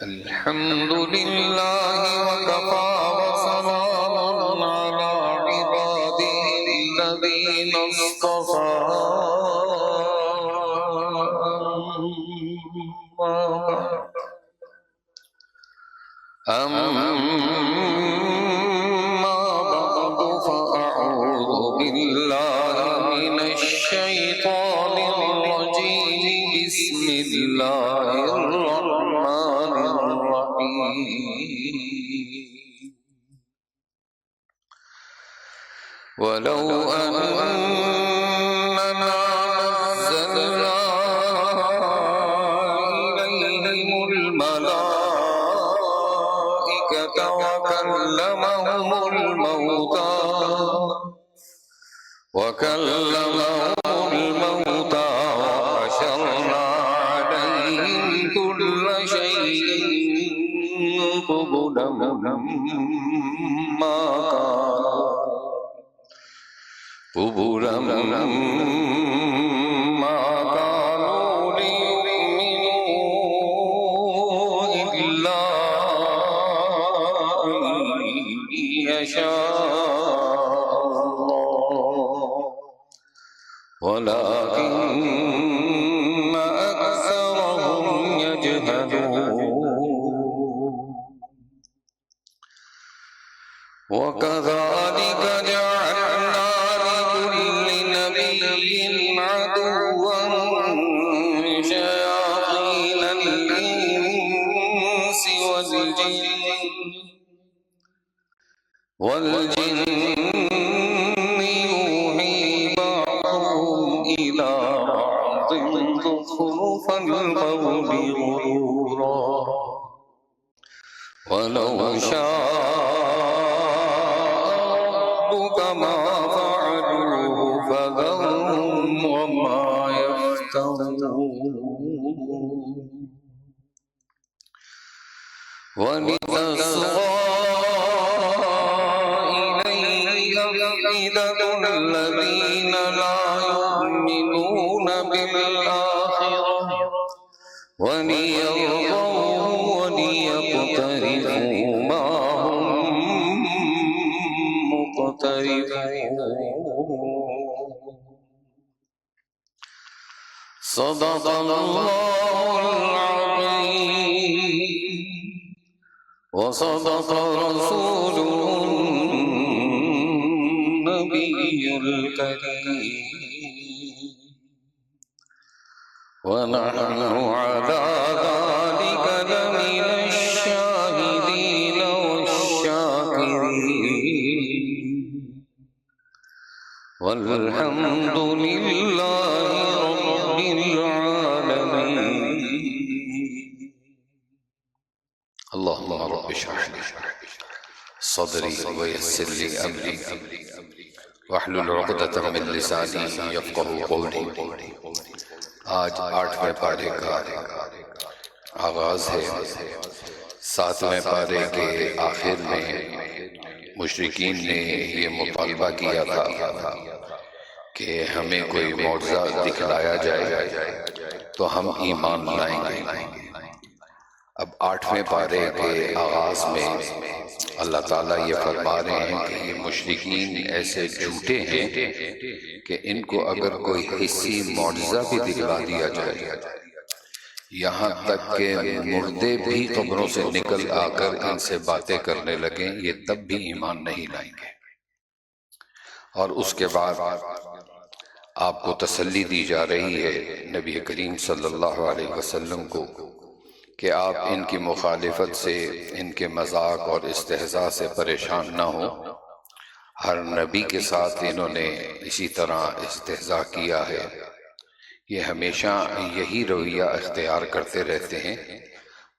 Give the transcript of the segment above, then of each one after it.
الحمد لله وكفى وسلام على عباده الذين اصطفى أما بعد فأعوذ بالله من الشيطان الرجيم بسم الله الرحمن الرحيم ولو أننا نزلنا إليهم الملائكة وكلمهم الموتى وحشرنا عليهم كل شيء قبلا ما كانوا ليؤمنوا إلا أن يشاء الله ولكن أكثرهم يجهلون وكذلك جعلنا لكل نبي عدوا شياطين الإنس والجن يوحي بعضهم إلى بعض زخرف القول غرورا ولو شاء ربك ما فعلوه فذرهم وما يفترون ولتصغى إليه أفئدة الذين لا يؤمنون بالآخرة وليرضوا وليقترفوا ما هم مقترفون صدق الله العظيم وصدق رسوله النبي الكريم ونحن على ذلك لمن الشاهدين والشاكرين والحمد لله رب العالمين. اللهم رب اشرح لي صدري ويسر لي امري واحلل عقدة من لساني يفقهوا قولي. آج 8ویں پارے کا آغاز ہے. 7ویں پارے کے آخر میں مشرکین نے یہ مطالبہ کیا تھا کہ ہمیں کوئی معجزہ دکھلایا جائے تو ہم ایمان لائیں گے. اب 8ویں پارے کے آغاز میں اللہ تعالیٰ یہ فرما رہے ہیں کہ یہ مشرکین ایسے جھوٹے ہیں کہ ان کو اگر کوئی حسی معجزہ بھی دکھلا دیا جائے، یہاں تک کہ مردے بھی قبروں سے نکل آ کر ان سے باتیں کرنے لگیں، یہ تب بھی ایمان نہیں لائیں گے. اور اس کے بعد آپ کو تسلی دی جا رہی ہے نبی کریم صلی اللہ علیہ وسلم کو کہ آپ ان کی مخالفت سے، ان کے مذاق اور استہزاء سے پریشان نہ ہوں. ہر نبی کے ساتھ انہوں نے اسی طرح استہزاء کیا ہے. یہ ہمیشہ یہی رویہ اختیار کرتے رہتے ہیں.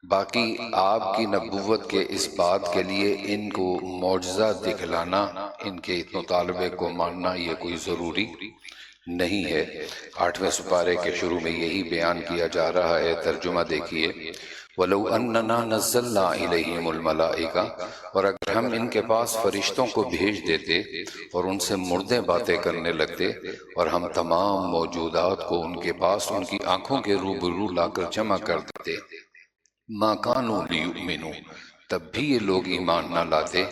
باقی آپ کی نبوت کے اس بات کے لیے ان کو معجزہ دکھلانا، ان کے مطالبے کو ماننا یہ کوئی ضروری نہیں ہے. 8ویں سپارے کے شروع میں یہی بیان کیا جا رہا ہے. ترجمہ دیکھیے. وَلَوْ أَنَّنَا نَزَّلْنَا إِلَيْهِمُ الْمَلَائِكَةَ، اور اگر ہم ان کے پاس فرشتوں کو بھیج دیتے اور ان سے مردے باتیں کرنے لگتے، اور ہم تمام موجودات کو ان کے پاس ان کی آنکھوں کے روبرو لا کر جمع کر دیتے. ما کانوا لیؤمنوا، تب بھی یہ لوگ ایمان نہ لاتے،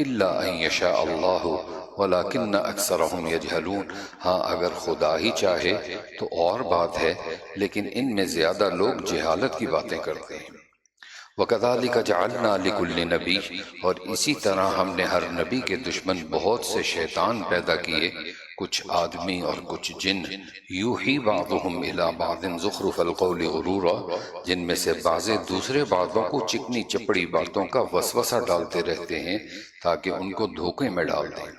الا ان یشاء اللہ ولکن اکثرهم یجہلون، ہاں اگر خدا ہی چاہے تو اور بات ہے، لیکن ان میں زیادہ لوگ جہالت کی باتیں کرتے ہیں۔ وَكَذَلِكَ جَعَلْنَا لِكُلِّ نَبِيٍّ، اور اسی طرح ہم نے ہر نبی کے دشمن بہت سے شیطان پیدا کیے، کچھ آدمی اور کچھ جن، یوحی بعضهم الی بعض زخرف القول غرورا، جن میں سے بعض دوسرے بعضوں کو چکنی چپڑی باتوں کا وسوسہ ڈالتے رہتے ہیں تاکہ ان کو دھوکے میں ڈال دیں۔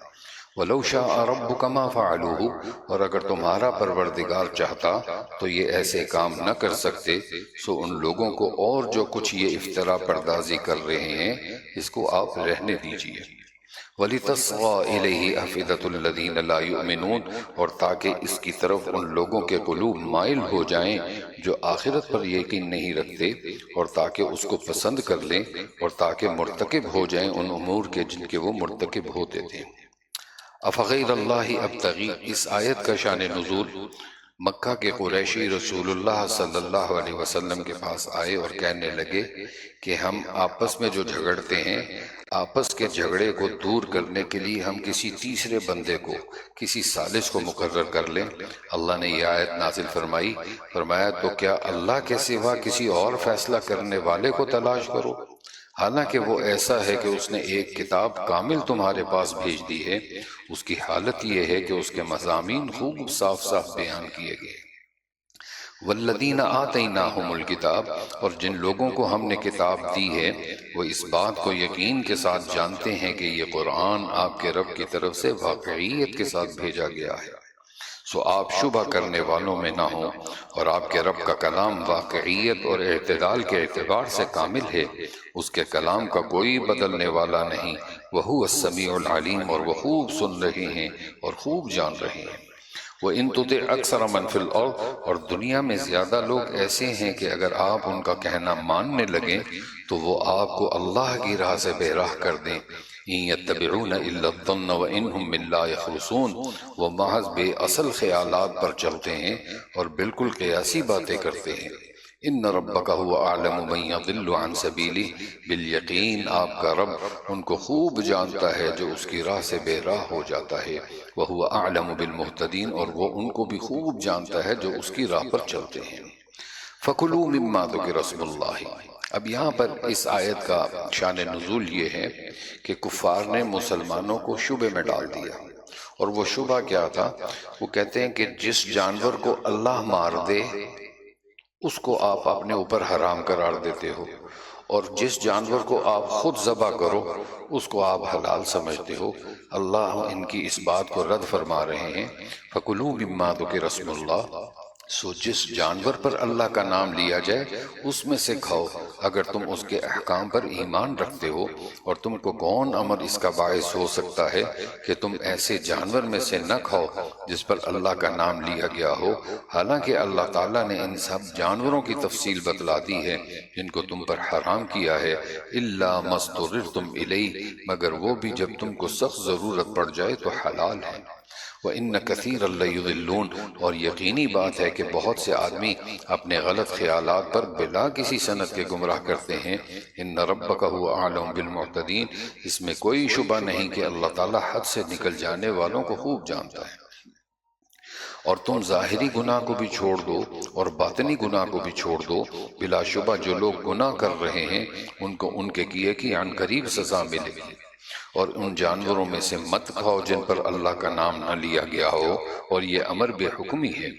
وَلَوْ شَاءَ رَبُّكَ مَا فَعَلُوهُ، اور اگر تمہارا پروردگار چاہتا تو یہ ایسے کام نہ کر سکتے، سو ان لوگوں کو اور جو کچھ یہ افترا پردازی کر رہے ہیں اس کو آپ رہنے دیجئے۔ وَلِتَصْغَىٰ إِلَيْهِ أَفْئِدَةُ الَّذِينَ لَا يُؤْمِنُونَ، اور تاکہ اس کی طرف ان لوگوں کے قلوب مائل ہو جائیں جو آخرت پر یقین نہیں رکھتے، اور تاکہ اس کو پسند کر لیں، اور تاکہ مرتکب ہو جائیں ان امور کے جن کے وہ مرتکب ہوتے تھے۔ افغیر اللہ ابتغی، اس آیت کا شان نزول، مکہ کے قریشی رسول اللہ صلی اللہ علیہ وسلم کے پاس آئے اور کہنے لگے کہ ہم آپس میں جو جھگڑتے ہیں، آپس کے جھگڑے کو دور کرنے کے لیے ہم کسی تیسرے بندے کو، کسی ثالث کو مقرر کر لیں۔ اللہ نے یہ آیت نازل فرمائی، فرمایا تو کیا اللہ کے سوا کسی اور فیصلہ کرنے والے کو تلاش کرو، حالانکہ وہ ایسا ہے کہ اس نے ایک کتاب کامل تمہارے پاس بھیج دی ہے، اس کی حالت یہ ہے کہ اس کے مضامین خوب صاف صاف بیان کیے گئے۔ والذین آتیناہم الکتاب، اور جن لوگوں کو ہم نے کتاب دی ہے وہ اس بات کو یقین کے ساتھ جانتے ہیں کہ یہ قرآن آپ کے رب کی طرف سے واقعیت کے ساتھ بھیجا گیا ہے، سو آپ شبہ کرنے والوں میں نہ ہوں، اور آپ کے رب کا کلام واقعیت اور اعتدال کے اعتبار سے کامل ہے، اس کے کلام کا کوئی بدلنے والا نہیں، وَهُوَ السَّمِيعُ الْعَلِيمُ، اور وہ خوب سن رہے ہیں اور خوب جان رہے ہیں۔ وَإِن تُطِعْ أَكْثَرَ مَنْ فِي الْأَرْضِ، اور دنیا میں زیادہ لوگ ایسے ہیں کہ اگر آپ ان کا کہنا ماننے لگیں تو وہ آپ کو اللہ کی راہ سے بے راہ کر دیں۔ إِن يَتَّبِعُونَ إِلَّا الظَّنَّ وَإِنْهُمْ بِاللَّهِ يَخْرُصُونَ، وہ محض بے اصل خیالات پر چلتے ہیں اور بالکل قیاسی باتیں کرتے ہیں۔ ان ربک هو اعلم من یضل عن سبیلہ، بالیقین آپ کا رب ان کو خوب جانتا ہے جو اس کی راہ سے بے راہ ہو جاتا ہے، وہو اعلم بالمہتدین، اور وہ ان کو بھی خوب جانتا ہے جو اس کی راہ پر چلتے ہیں۔ فَكُلُوا مِمَّا ذُكِرَ اسْمُ اللَّهِ، اب یہاں پر اس آیت کا شان نزول یہ ہے کہ کفار نے مسلمانوں کو شبے میں ڈال دیا، اور وہ شبہ کیا تھا؟ وہ کہتے ہیں کہ جس جانور کو اللہ مار دے اس کو آپ اپنے اوپر حرام قرار دیتے ہو، اور جس جانور کو آپ خود ذبح کرو اس کو آپ حلال سمجھتے ہو۔ اللہ ان کی اس بات کو رد فرما رہے ہیں، فَكُلُوا مِمَّا ذُكِرَ اسْمُ اللَّهِ، سو جس جانور پر اللہ کا نام لیا جائے اس میں سے کھاؤ اگر تم اس کے احکام پر ایمان رکھتے ہو، اور تم کو کون امر اس کا باعث ہو سکتا ہے کہ تم ایسے جانور میں سے نہ کھاؤ جس پر اللہ کا نام لیا گیا ہو، حالانکہ اللہ تعالیٰ نے ان سب جانوروں کی تفصیل بتلا دی ہے جن کو تم پر حرام کیا ہے، الا ما اضطررتم الیہ، مگر وہ بھی جب تم کو سخت ضرورت پڑ جائے تو حلال ہے۔ وَإِنَّ كَثِيرًا لَيُضِلُّونَ، اور یقینی بات ہے کہ بہت سے آدمی اپنے غلط خیالات پر بلا کسی سند کے گمراہ کرتے ہیں۔ إِنَّ رَبَّكَ هُوَ أَعْلَمُ بِالْمُعْتَدِينَ، اس میں کوئی شبہ نہیں کہ اللہ تعالیٰ حد سے نکل جانے والوں کو خوب جانتا ہے۔ اور تم ظاہری گناہ کو بھی چھوڑ دو اور باطنی گناہ کو بھی چھوڑ دو، بلا شبہ جو لوگ گناہ کر رہے ہیں ان کو ان کے کیے کی عن قریب سزا ملے گی۔ اور ان جانوروں میں سے مت کھاؤ جن پر اللہ کا نام نہ لیا گیا ہو، اور یہ امر بے حکمی ہے۔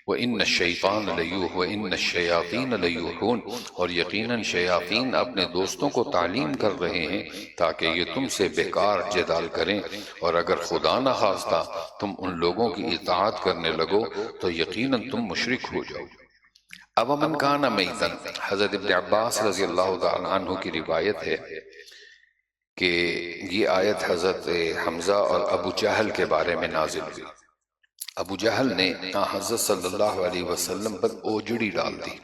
وَإِنَّ الشَّيْطَانَ لَيُوحِي وَإِنَّ الشَّيَاطِينَ لَيُوحُونَ، اور یقیناً شیاطین اپنے دوستوں کو تعلیم کر رہے ہیں تاکہ یہ تم سے بیکار جدال کریں، اور اگر خدا نہ خواستہ تم ان لوگوں کی اطاعت کرنے لگو تو یقیناً تم مشرک ہو جاؤ۔ اب من کان میتن، حضرت ابن عباس رضی اللہ تعالیٰ عنہ کی روایت ہے کہ یہ آیت حضرت حمزہ اور ابو جہل کے بارے میں نازل ہوئی۔ ابو جہل نے حضرت صلی اللہ علیہ وسلم پر اوجڑی ڈال دی،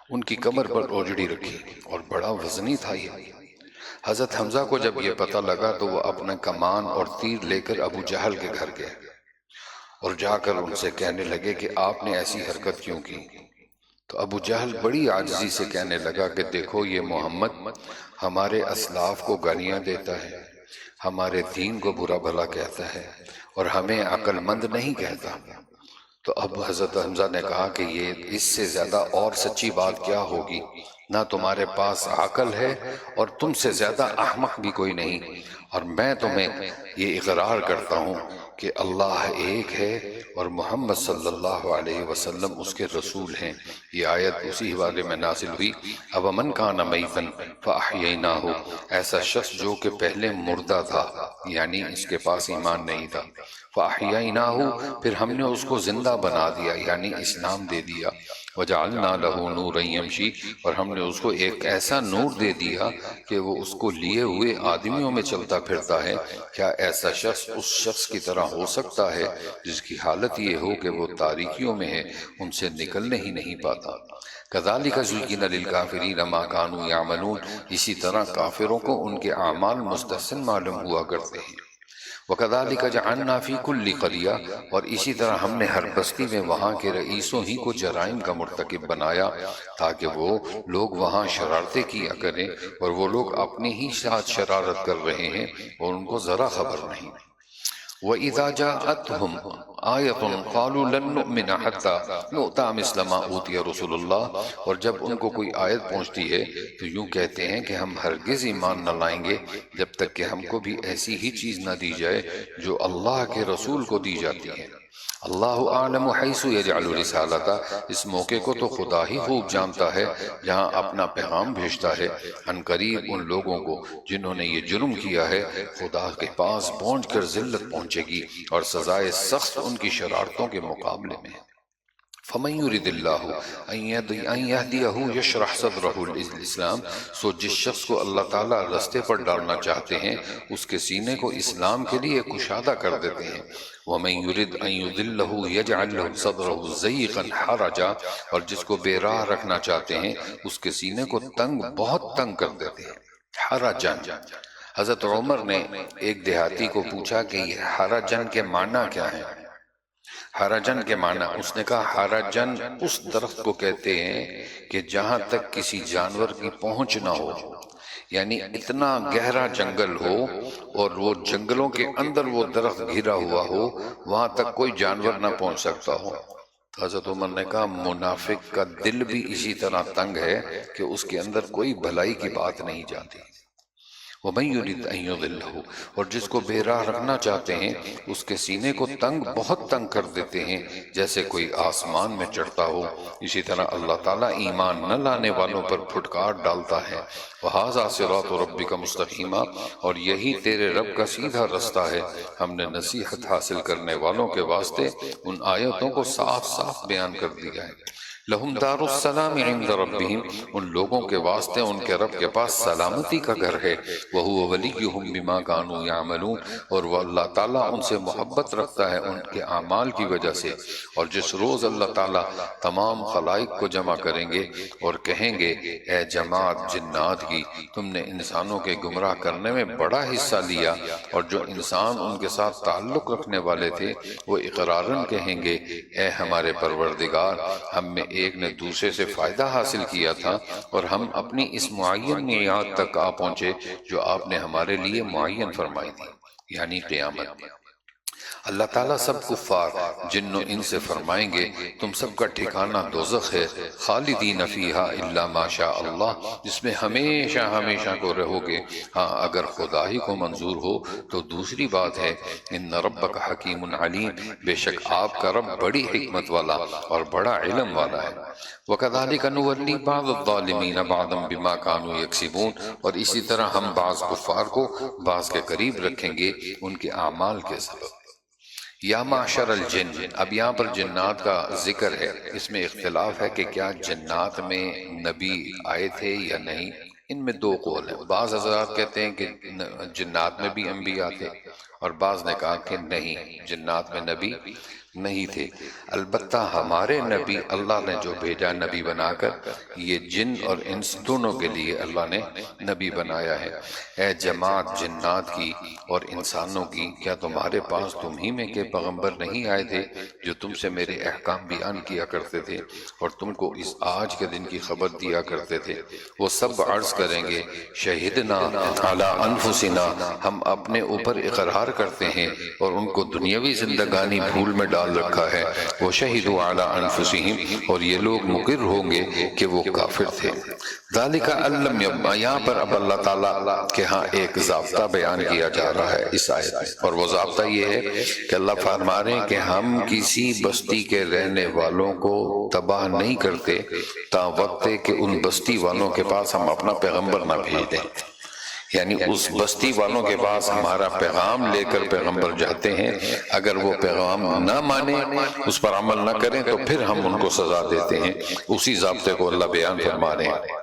ان کی کمر پر اوجڑی رکھی، اور بڑا وزنی تھا یہ۔ حضرت حمزہ کو جب یہ پتہ لگا تو وہ اپنا کمان اور تیر لے کر ابو جہل کے گھر گئے اور جا کر ان سے کہنے لگے کہ آپ نے ایسی حرکت کیوں کی؟ تو ابو جہل بڑی عاجزی سے کہنے لگا کہ دیکھو یہ محمد ہمارے اسلاف کو گالیاں دیتا ہے، ہمارے دین کو برا بھلا کہتا ہے اور ہمیں عقل مند نہیں کہتا۔ تو اب حضرت حمزہ نے کہا کہ یہ اس سے زیادہ اور سچی بات کیا ہوگی، نہ تمہارے پاس عقل ہے اور تم سے زیادہ احمق بھی کوئی نہیں، اور میں تمہیں یہ اقرار کرتا ہوں کہ اللہ ایک ہے اور محمد صلی اللہ علیہ وسلم اس کے رسول ہیں۔ یہ آیت اسی حوالے میں نازل ہوئی، أَوَمَنْ كَانَ مَيْتًا فَأَحْيَيْنَاهُ، ایسا شخص جو کہ پہلے مردہ تھا یعنی اس کے پاس ایمان نہیں تھا، فَأَحْيَيْنَاهُ پھر ہم نے اس کو زندہ بنا دیا یعنی اسلام دے دیا، وَجَعَلْنَا لَهُ نُورًا يَمْشِي اور ہم نے اس کو ایک ایسا نور دے دیا کہ وہ اس کو لیے ہوئے آدمیوں میں چلتا پھرتا ہے۔ کیا ایسا شخص اس شخص کی طرح ہو سکتا ہے جس کی حالت یہ ہو کہ وہ تاریکیوں میں ہے، ان سے نکلنے ہی نہیں پاتا؟ كَذَلِكَ زُيِّنَ لِلْكَافِرِينَ مَا كَانُوا يَعْمَلُونَ اسی طرح کافروں کو ان کے اعمال مستحسن معلوم ہوا کرتے ہیں۔ وَكَذَلِكَ جَعَلْنَا فِي كُلِّ قَرْيَةٍ اور اسی طرح ہم نے ہر بستی میں وہاں کے رئیسوں ہی کو جرائم کا مرتکب بنایا تاکہ وہ لوگ وہاں شرارتیں کیا کریں، اور وہ لوگ اپنی ہی ساتھ شرارت کر رہے ہیں اور ان کو ذرا خبر نہیں۔ وَإِذَا جَاءَتْهُمْ آیَةٌ قَالُوا لَن نُؤْمِنَ حَتَّى نُؤْتَىٰ مِثْلَ مَا أُوتِیَ رُسُلُ اللَّهِ اور جب ان کو کوئی آیت پہنچتی ہے تو یوں کہتے ہیں کہ ہم ہرگز ایمان نہ لائیں گے جب تک کہ ہم کو بھی ایسی ہی چیز نہ دی جائے جو اللہ کے رسول کو دی جاتی ہے۔ اللہ اعلم حیث یجعل رسالتہ، اس موقع کو تو خدا ہی خوب جانتا ہے جہاں اپنا پیغام بھیجتا ہے۔ ان قریب ان لوگوں کو جنہوں نے یہ جرم کیا ہے خدا کے پاس پہنچ کر ذلت پہنچے گی اور سزائے سخت ان کی شرارتوں کے مقابلے میں۔ فَمَن يُرِدِ اللَّهُ أَن يَهْدِيَهُ يَشْرَحْ صَدْرَهُ لِلْإِسْلَامِ سو جس شخص کو اللہ تعالیٰ رستے پر ڈالنا چاہتے ہیں اس کے سینے کو اسلام کے لیے کشادہ کر دیتے ہیں۔ وَمَن يُرِدْ أَن يُضِلَّهُ يَجْعَلْ لَهُ صَدْرَهُ ضَيِّقًا حَرَجًا اور جس کو بے راہ رکھنا چاہتے ہیں اس کے سینے کو تنگ بہت تنگ کر دیتے ہیں۔ حرجن، حضرت عمر نے ایک دیہاتی کو پوچھا کہ یہ حرجن کے معنی کیا ہیں؟ حرجن کے معنی اس نے کہا حرجن اس درخت کو کہتے ہیں کہ جہاں تک کسی جانور کی پہنچ نہ ہو، یعنی اتنا گہرا جنگل ہو اور وہ جنگلوں کے اندر وہ درخت گھرا ہوا ہو، وہاں تک کوئی جانور نہ پہنچ سکتا ہو۔ حضرت عمر نے کہا منافق کا دل بھی اسی طرح تنگ ہے کہ اس کے اندر کوئی بھلائی کی بات نہیں جاتی۔ وَمَن يُرِدْ أَن يُضِلَّهُ اور جس کو بے راہ رکھنا چاہتے ہیں اس کے سینے کو تنگ بہت تنگ کر دیتے ہیں جیسے کوئی آسمان میں چڑھتا ہو۔ اسی طرح اللہ تعالیٰ ایمان نہ لانے والوں پر پھٹکار ڈالتا ہے۔ وَهَذَا صِرَاطُ رَبِّكَ مُسْتَقِیمًا اور یہی تیرے رب کا سیدھا رستہ ہے۔ ہم نے نصیحت حاصل کرنے والوں کے واسطے ان آیتوں کو صاف صاف بیان کر دیا ہے۔ لہم دار السلام عند ربہم ان لوگوں کے واسطے ان کے رب کے پاس سلامتی کا گھر ہے۔ وہو ولیہم بما کانوا یعملون اور وہ اللہ تعالیٰ ان سے محبت رکھتا ہے ان کے اعمال کی وجہ سے۔ اور جس روز اللہ تعالیٰ تمام خلائق کو جمع کریں گے اور کہیں گے اے جماعت جنات کی تم نے انسانوں کے گمراہ کرنے میں بڑا حصہ لیا، اور جو انسان ان کے ساتھ تعلق رکھنے والے تھے وہ اقراراً کہیں گے اے ہمارے پروردگار ہم میں ایک نے دوسرے سے فائدہ حاصل کیا تھا اور ہم اپنی اس معین میعاد تک آ پہنچے جو آپ نے ہمارے لیے معین فرمائی تھی، یعنی قیامت۔ اللہ تعالیٰ سب کفار جن و انس سے فرمائیں گے تم سب کا ٹھکانہ دوزخ ہے، خالدین فیہا الا ما شاء اللہ جس میں ہمیشہ ہمیشہ کو رہو گے، ہاں اگر خدا ہی کو منظور ہو تو دوسری بات ہے۔ ان ربک حکیم علیم بے شک آپ کا رب بڑی حکمت والا اور بڑا علم والا ہے۔ وَكَذَلِكَ نُوَلِّي بَعْضَ الظَّالِمِينَ بَعْضًا بِمَا كَانُوا يَكْسِبُونَ اور اسی طرح ہم بعض کفار کو بعض کے قریب رکھیں گے ان کے اعمال کے سبب۔ یا معشر الجن اب یہاں پر جنات کا ذکر ہے، اس میں اختلاف ہے کہ کیا جنات میں نبی آئے تھے یا نہیں، ان میں دو قول ہیں۔ بعض حضرات کہتے ہیں کہ جنات میں بھی انبیاء تھے اور بعض نے کہا کہ نہیں جنات میں نبی نہیں تھے، البتہ ہمارے نبی اللہ نے جو بھیجا نبی بنا کر، یہ جن اور انس دونوں کے لیے اللہ نے نبی بنایا ہے۔ اے جماعت جنات کی اور انسانوں کی، کیا تمہارے پاس تم ہی میں کے پیغمبر نہیں آئے تھے جو تم سے میرے احکام بیان کیا کرتے تھے اور تم کو اس آج کے دن کی خبر دیا کرتے تھے؟ وہ سب عرض کریں گے شہدنا علی انفسنا، ہم اپنے اوپر اقرار کرتے ہیں اور ان کو دنیاوی زندگانی بھول میں ڈال رکھا ہے۔ وہ شہدوا علی انفسہم، اور یہ لوگ مقر ہوں گے کہ وہ کافر تھے۔ ذالک علم، یہاں پر اب اللہ تعالیٰ کے ہاں ایک ضابطہ بیان کیا جا رہا ہے اس آیت میں، اور وہ ضابطہ یہ ہے کہ اللہ فرما رہے ہیں کہ ہم کسی بستی کے رہنے والوں کو تباہ نہیں کرتے تا وقت ہے کہ ان بستی والوں کے پاس ہم اپنا پیغمبر نہ بھیج دیں، یعنی اس بستی والوں کے پاس ہمارا پیغام لے کر پیغمبر جاتے ہیں، اگر وہ پیغام نہ مانے، اس پر عمل نہ کریں تو پھر ہم ان کو سزا دیتے ہیں۔ اسی ضابطے کو اللہ بیان فرما رہے ہیں۔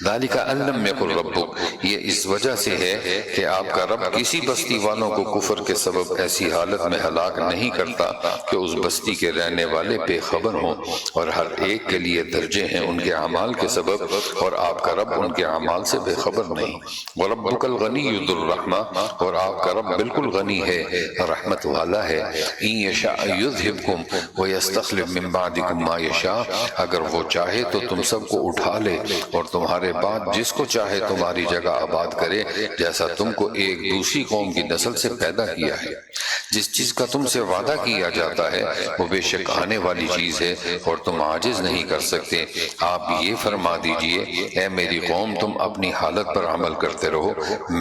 ذالک ان لم یکن ربک، یہ اس وجہ سے ہے کہ آپ کا رب کسی بستی والوں کو کفر کے سبب ایسی حالت میں ہلاک نہیں کرتا کہ اس بستی کے رہنے والے بے خبر ہوں، اور ہر ایک کے لیے درجے ہیں ان کے اعمال کے سبب، اور آپ کا رب ان کے اعمال سے بے خبر نہیں۔ وَرَبُّكَ الْغَنِيُّ ذُو الرَّحْمَةِ، اور آپ کا رب بالکل غنی ہے، رحمت والا ہے۔ إِن يَشَأْ يُذْهِبْكُمْ وَيَسْتَخْلِفْ مِن بَعْدِكُمْ مَا يَشَاءُ، اگر وہ چاہے تو تم سب کو اٹھا لے اور تمہارے بعد جس کو چاہے تمہاری جگہ آباد کرے، جیسا تم کو ایک دوسری قوم کی نسل سے پیدا کیا ہے۔ جس چیز کا تم سے وعدہ کیا جاتا ہے وہ بے شک آنے والی چیز ہے اور تم عاجز نہیں کر سکتے۔ آپ یہ فرما دیجئے اے میری قوم، تم اپنی حالت پر عمل کرتے رہو،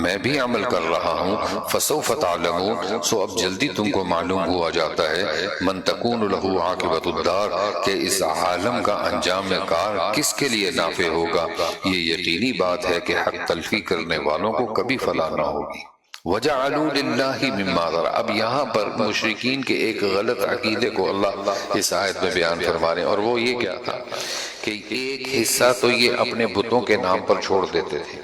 میں بھی عمل کر رہا ہوں۔ فسوف تعلمون، سو اب جلدی تم کو معلوم ہوا جاتا ہے، من تکون لہ عاقبۃ الدار، کہ اس عالم کا انجام کار کس کے لیے نافع ہوگا۔ یہ یقینی بات ہے کہ حق تلفی کرنے والوں کو کبھی فلاح نہ ہوگی۔ وَجَعَلُوا لِلَّهِ مِمَّا ذَرَأَ، اب یہاں پر مشرکین کے ایک غلط عقیدے کو اللہ اس آیت میں بیان فرما رہے ہیں، اور وہ یہ کیا تھا کہ ایک حصہ تو یہ اپنے بتوں کے نام پر چھوڑ دیتے تھے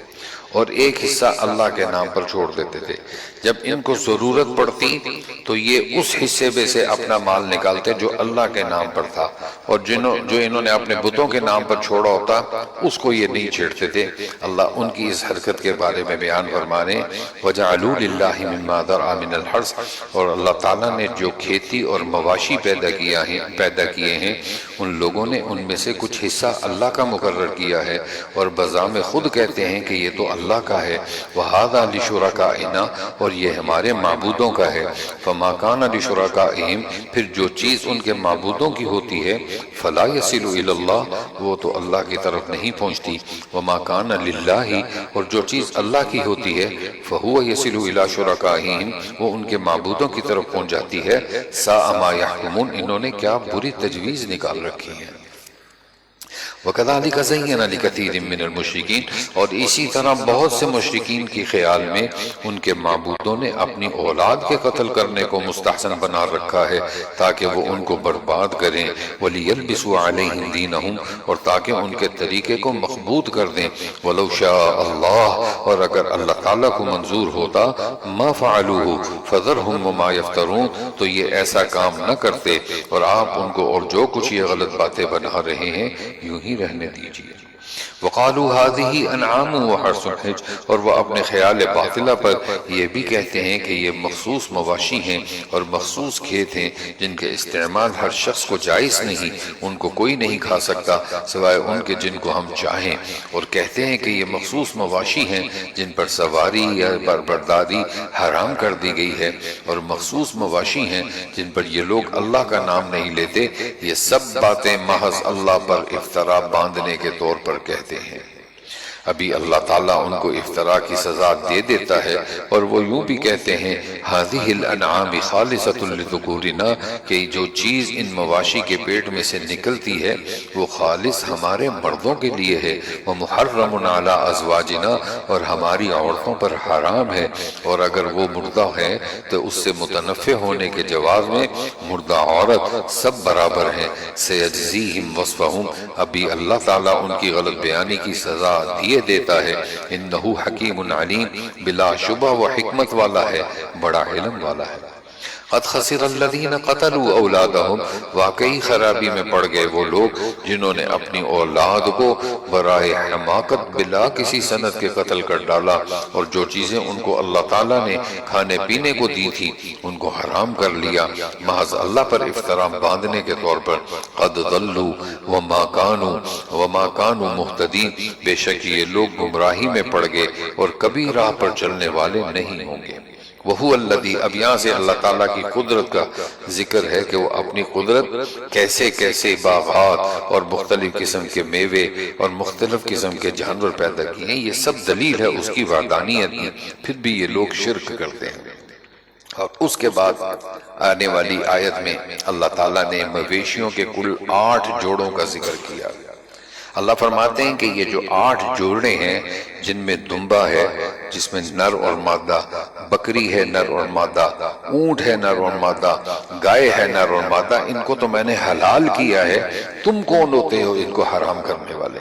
اور ایک حصہ اللہ کے نام پر چھوڑ دیتے تھے۔ جب ان کو ضرورت پڑتی تو یہ اس حصے میں سے اپنا مال نکالتے جو اللہ کے نام پر تھا، اور جو انہوں نے اپنے بتوں کے نام پر چھوڑا ہوتا اس کو یہ نہیں چھیڑتے تھے۔ اللہ ان کی اس حرکت کے بارے میں بیان فرمانے وَجَعَلُوا لِلَّهِ مِمَّا ذَرَأَ مِنَ الْحَرْثِ، اور اللہ تعالیٰ نے جو کھیتی اور مواشی پیدا کیے ہیں ان لوگوں نے ان میں سے کچھ حصہ اللہ کا مقرر کیا ہے، اور بذام خود کہتے ہیں کہ یہ تو اللہ کا ہے۔ وَهَذَا لِشُرَكَائِنَا، اور یہ ہمارے معبودوں کا ہے۔ فَمَا كَانَ لِشُرَكَائِهِمْ، پھر جو چیز ان کے معبودوں کی ہوتی ہے فَلَا يَصِلُ إِلَى اللَّهِ، وہ تو اللہ کی طرف نہیں پہنچتی۔ وَمَا كَانَ لِلَّهِ، اور جو چیز اللہ کی ہوتی ہے فَهُوَ يَصِلُ إِلَى شُرَكَائِهِمْ، وہ ان کے معبودوں کی طرف پہنچ جاتی ہے۔ سَاءَ مَا يَحْكُمُونَ، انہوں نے کیا بری تجویز نکال رکھی ہے۔ وَكَذَلِكَ زَيَّنَ لِكَثِيرٍ مِّنَ الْمُشْرِكِينَ، اور اسی طرح بہت سے مشرکین کی خیال میں ان کے معبودوں نے اپنی اولاد کے قتل کرنے کو مستحسن بنا رکھا ہے تاکہ وہ ان کو برباد کریں۔ وَلِيَلْبِسُوا عَلَيْهِمْ دِينَهُمْ، اور تاکہ ان کے طریقے کو مخبوط کر دیں۔ وَلَوْ شَاءَ اللَّهُ، اور اگر اللہ تعالیٰ کو منظور ہوتا، مَا فَعَلُوهُ فَذَرْهُمْ وَمَا يَفْتَرُونَ، تو یہ ایسا کام نہ کرتے، اور آپ ان کو اور جو کچھ یہ غلط باتیں بنا رہے ہیں یوں ہی رہنے دیجیے۔ وَقَالُوا هَذِهِ أَنْعَامٌ وَحَرْثٌ حِجْرٌ، اور وہ اپنے خیال باطلہ پر یہ بھی کہتے ہیں کہ یہ مخصوص مواشی ہیں اور مخصوص کھیت ہیں جن کے استعمال ہر شخص کو جائز نہیں، ان کو کوئی نہیں کھا سکتا سوائے ان کے جن کو ہم چاہیں، اور کہتے ہیں کہ یہ مخصوص مواشی ہیں جن پر سواری یا برداری حرام کر دی گئی ہے، اور مخصوص مواشی ہیں جن پر یہ لوگ اللہ کا نام نہیں لیتے۔ یہ سب باتیں محض اللہ پر افطرا باندھنے کے طور پر کہتے ہیں۔ ابھی اللہ تعالیٰ ان کو افطرا کی سزا دے دیتا ہے، اور وہ یوں بھی کہتے ہیں هَذِهِ الْأَنْعَامِ خَالِصَةٌ لِذُكُورِنَا، کہ جو چیز ان مواشی کے پیٹ میں سے نکلتی ہے وہ خالص ہمارے مردوں کے لیے ہے، وَمُحَرَّمٌ عَلَىٰ أَزْوَاجِنَا، اور ہماری عورتوں پر حرام ہے، اور اگر وہ مردہ ہے تو اس سے متنفع ہونے کے جواز میں مردہ عورت سب برابر ہیں۔ سَيَجْزِيهِمْ وَصْفَهُمْ، ابھی اللہ تعالیٰ ان کی غلط بیانی کی سزا دیتا ہے۔ انہو حکیم علیم، بلا شبہ وہ حکمت والا ہے، بڑا علم والا ہے۔ قد خسر الذین قتلوا اولادہم، واقعی خرابی میں پڑ گئے وہ لوگ جنہوں نے اپنی اولاد کو برائے حماقت بلا کسی سند کے قتل کر ڈالا، اور جو چیزیں ان کو اللہ تعالیٰ نے کھانے پینے کو دی تھی ان کو حرام کر لیا محض اللہ پر افطرا باندھنے کے طور پر۔ قد ضلوا وما كانوا مہتدین، بے شک یہ لوگ گمراہی میں پڑ گئے اور کبھی راہ پر چلنے والے نہیں ہوں گے۔ وَهُوَ الَّذِي، اب یہاں سے اللہ تعالیٰ کی قدرت کا ذکر ہے کہ وہ اپنی قدرت کیسے کیسے باغات اور مختلف قسم کے میوے اور مختلف قسم کے جانور پیدا کیے ہیں، یہ سب دلیل ہے اس کی وحدانیت کی، پھر بھی یہ لوگ شرک کرتے ہیں۔ اور اس کے بعد آنے والی آیت میں اللہ تعالیٰ نے مویشیوں کے کل 8 جوڑوں کا ذکر کیا۔ اللہ فرماتے ہیں کہ یہ جو 8 جوڑے ہیں جن میں دمبا ہے جس میں نر اور مادہ، بکری ہے نر اور مادہ، اونٹ ہے نر اور مادہ، گائے ہے نر اور مادہ، ان کو تو میں نے حلال کیا ہے، تم کون ہوتے ہو ان کو حرام کرنے والے؟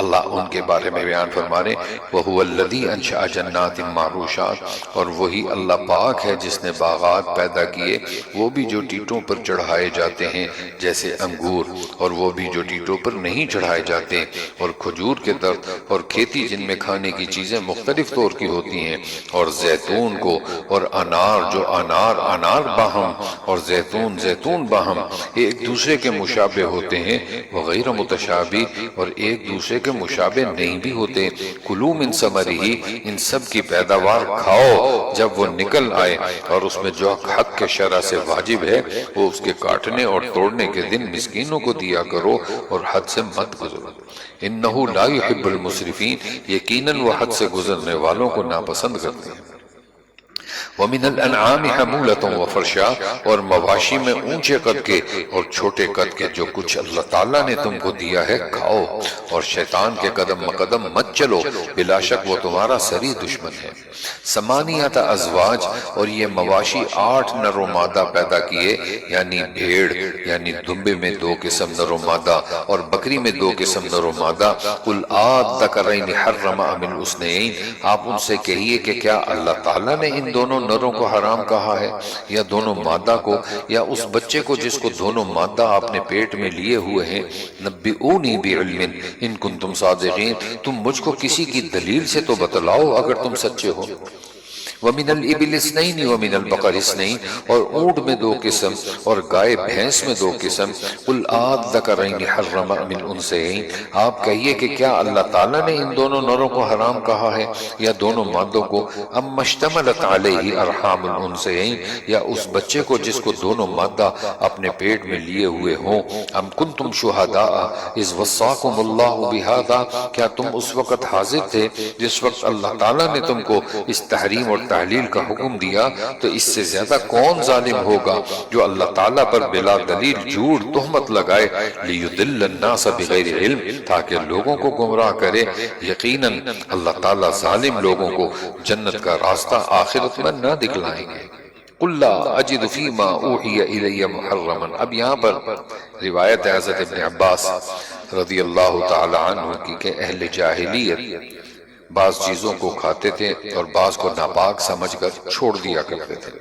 اللہ ان کے بارے میں بیان فرما رہے وَهُوَ الَّذِي أَنشَأَ جَنَّاتٍ مَعْرُوشَاتٍ، اور وہی اللہ پاک ہے جس نے باغات پیدا کیے، وہ بھی جو ٹیٹوں پر چڑھائے جاتے ہیں جیسے انگور، اور وہ بھی جو ٹیٹوں پر نہیں چڑھائے جاتے، اور کھجور کے درخت، اور کھیتی جن میں کھانے کی چیزیں مختلف طور کی ہوتی ہیں، اور زیتون کو، اور انار جو انار باہم، اور زیتون باہم ایک دوسرے کے مشابہ ہوتے ہیں، وغیر متشابہ، اور ایک دوسرے کے مشابہ نہیں بھی ہوتے۔ کلوا من ثمرہ، ان سب کی پیداوار کھاؤ جب وہ نکل آئے، اور اس میں جو حق کے شرع سے واجب ہے وہ اس کے کاٹنے اور توڑنے کے دن مسکینوں کو دیا کرو اور حد سے مت گزرو۔ انہو لا يحب المسرفین، یقیناً وہ حد سے گزرنے والوں کو ناپسند کرتے ہیں۔ وَمِنَ الْأَنْعَامِ حَمُولَةٌ وَفَرْشًا، اور مواشی میں اونچے قد کے اور چھوٹے قد کے جو کچھ اللہ تعالیٰ نے تم کو دیا ہے کھاؤ، اور شیطان کے قدم مقدم مت چلو، بلا شک وہ تمہارا سری دشمن ہے۔ ثمانیۃ ازواج، اور یہ مواشی 8 نر و مادہ پیدا کیے، یعنی بھیڑ یعنی دمبے میں 2 قسم نر و مادہ، اور بکری میں 2 قسم نر و مادہ۔ قُلْ آذَّكَرَيْنِ حَرَّمَ أَمِ الْأُنثَيَيْنِ، آپ ان سے کہیے کہ کیا اللہ تعالیٰ نے ان دونوں نروں کو حرام کہا ہے، یا دونوں مادہ کو، یا اس بچے کو جس کو دونوں مادہ آپ نے پیٹ میں لیے ہوئے ہیں؟ نبئونی بعلم ان کنتم صادقین، تم مجھ کو کسی کی دلیل سے تو بتلاؤ اگر تم سچے ہو۔ وَمِنَ الْإِبِلِ اثْنَيْنِ وَمِنَ الْبَقَرِ اثْنَيْنِ، اور اونٹ میں 2 قسم اور گائے بھینس میں 2 قسم۔ قُلْ آذَّكَرَيْنِ حَرَّمَ أَمِ الْأُنثَيَيْنِ، آپ کہیے کہ کیا اللہ تعالیٰ نے ان دونوں نروں کو حرام کہا ہے یا دونوں مادوں کو؟ أَمَّا اشْتَمَلَتْ عَلَيْهِ أَرْحَامُ الْأُنثَيَيْنِ، یا اس بچے کو جس کو دونوں مادہ اپنے پیٹ میں لیے ہوئے ہوں۔ أَمْ كُنْتُمْ شُهَدَاءَ إِذْ وَصَّاكُمُ اللَّهُ بِهَذَا، کیا تم اس وقت حاضر تھے جس وقت اللہ تعالیٰ نے تم کو اس تحریم اور تحلیل کا حکم دیا؟ تو اس سے زیادہ کون ظالم ہوگا جو اللہ تعالیٰ پر بلا دلیل جھوٹ تہمت لگائے، لیضل الناس بغیر علم، تاکہ لوگوں کو گمراہ کرے۔ یقیناً اللہ تعالیٰ ظالم لوگوں کو جنت کا راستہ آخرت میں نہ دکھلائیں گے۔ قُلْ لَا أَجِدُ فِي مَا أُوحِيَ إِلَيَّ مُحَرَّمًا، اب یہاں پر روایت ہے حضرت ابن عباس رضی اللہ تعالی عنہ کی کہ اہل جاہلیت بعض چیزوں کو کھاتے تھے اور بعض کو ناپاک سمجھ کر چھوڑ دیا کرتے تھے۔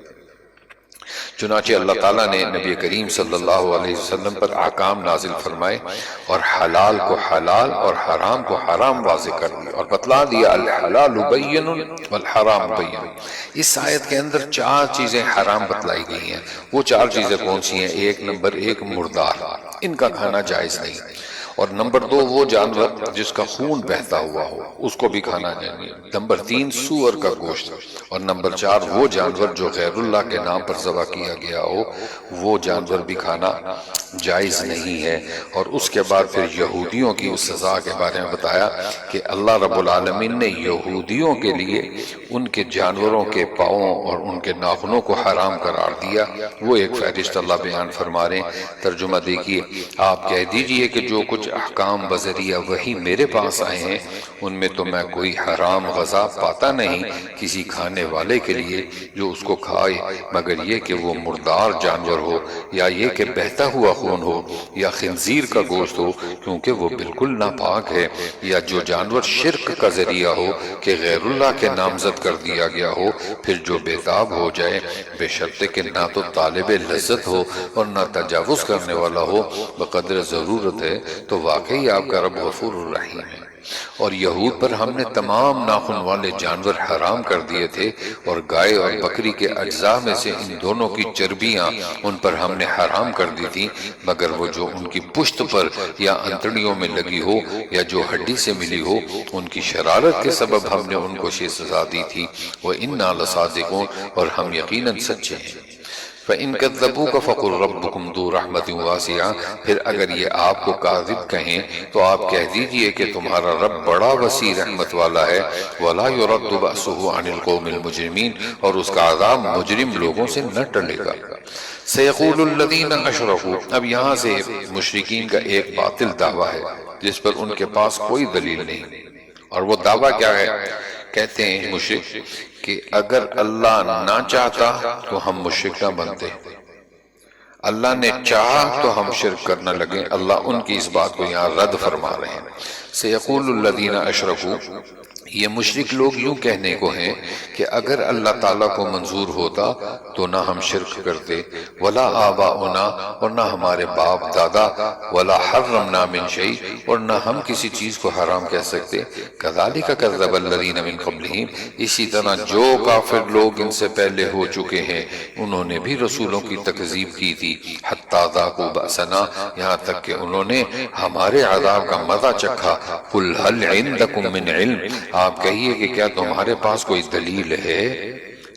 چنانچہ اللہ تعالیٰ نے نبی کریم صلی اللہ علیہ وسلم پر احکام نازل فرمائے اور حلال کو حلال اور حرام کو حرام واضح کر دیا اور بتلا دیا الحلال بین والحرام بین۔ اس آیت کے اندر 4 چیزیں حرام بتلائی گئی ہیں۔ وہ 4 چیزیں کون سی ہیں؟ 1 نمبر 1 مردار، ان کا کھانا جائز نہیں، اور نمبر 2 وہ جانور جس کا خون بہتا ہوا ہو اس کو بھی کھانا نہیں، نمبر 3 سور کا گوشت، اور نمبر 4 وہ جانور جو غیر اللہ کے نام پر ذبح کیا گیا ہو وہ جانور بھی کھانا جائز نہیں ہے۔ اور اس کے بعد پھر یہودیوں کی اس سزا کے بارے میں بتایا کہ اللہ رب العالمین نے یہودیوں کے لیے ان کے جانوروں کے پاؤں اور ان کے ناخنوں کو حرام قرار دیا۔ وہ ایک فہرست اللہ بیان فرما رہے ہیں، ترجمہ دیکھیے، آپ کہہ دیجئے کہ جو کچھ کچھ احکام بذریعہ وہی میرے پاس آئے ہیں ان میں تو میں کوئی حرام غذا پاتا نہیں کسی کھانے والے کے لیے جو اس کو کھائے مگر یہ کہ وہ مردار جانور ہو یا یہ کہ بہتا ہوا خون ہو یا خنزیر کا گوشت ہو کیونکہ وہ بالکل ناپاک ہے، یا جو جانور شرک کا ذریعہ ہو کہ غیر اللہ کے نامزد کر دیا گیا ہو، پھر جو بےتاب ہو جائے بے شرط کہ نہ تو طالب لذت ہو اور نہ تجاوز کرنے والا ہو بقدر ضرورت ہے تو واقعی آپ کا رب غفور الرحیم ہے۔ اور یہود پر ہم نے تمام ناخن والے جانور حرام کر دیے تھے اور گائے اور بکری کے اجزاء میں سے ان دونوں کی چربیاں ان پر ہم نے حرام کر دی تھی مگر وہ جو ان کی پشت پر یا انتڑیوں میں لگی ہو یا جو ہڈی سے ملی ہو ان کی شرارت کے سبب ہم نے ان کو سزا دی تھی وَإِنَّا لَصَادِقُونَ اور ہم یقیناً سچے ہیں۔ فَإِن كَذَّبُوكَ فَقُلْ رَبُّكُمْ ذُو رَحْمَةٍ وَاسِعَةٍ پھر اگر یہ آپ کو کاذب کہیں تو آپ کہہ دیجئے کہ تمہارا رب بڑا وسیع رحمت والا ہے وَلَا يُرَدُّ بَأْسُهُ عَنِ الْقَوْمِ الْمُجْرِمِينَ اور اس کا عذاب مجرم لوگوں سے نہ ٹلے گا۔ سَيَقُولُ الَّذِينَ أَشْرَكُوا اب یہاں سے مشرکین کا ایک باطل دعویٰ ہے جس پر ان کے پاس کوئی دلیل نہیں، اور وہ دعویٰ کیا ہے؟ کہتے ہیں مشرک کہ اگر اللہ نہ چاہتا تو ہم مشرک نہ بنتے، اللہ نے چاہا تو ہم شرک کرنا لگے۔ اللہ ان کی اس بات کو یہاں رد فرما رہے ہیں۔ سیقول الذین اشرکوا یہ مشرک لوگ یوں کہنے کو ہیں کہ اگر اللہ تعالیٰ کو منظور ہوتا تو نہ ہم شرک کرتے ولا آباؤنا اور نہ ہمارے باپ دادا ولا حرمنا من شیء اور نہ ہم کسی چیز کو حرام کہہ سکتے کذالک کذب الذین من قبلہم اسی طرح جو کافر لوگ ان سے پہلے ہو چکے ہیں انہوں نے بھی رسولوں کی تکذیب کی تھی حتی ذاقوا بأسنا یہاں تک کہ انہوں نے ہمارے عذاب کا مزہ چکھا قل هل عندکم من علم آپ کہیے کہ کیا تمہارے پاس کوئی دلیل ہے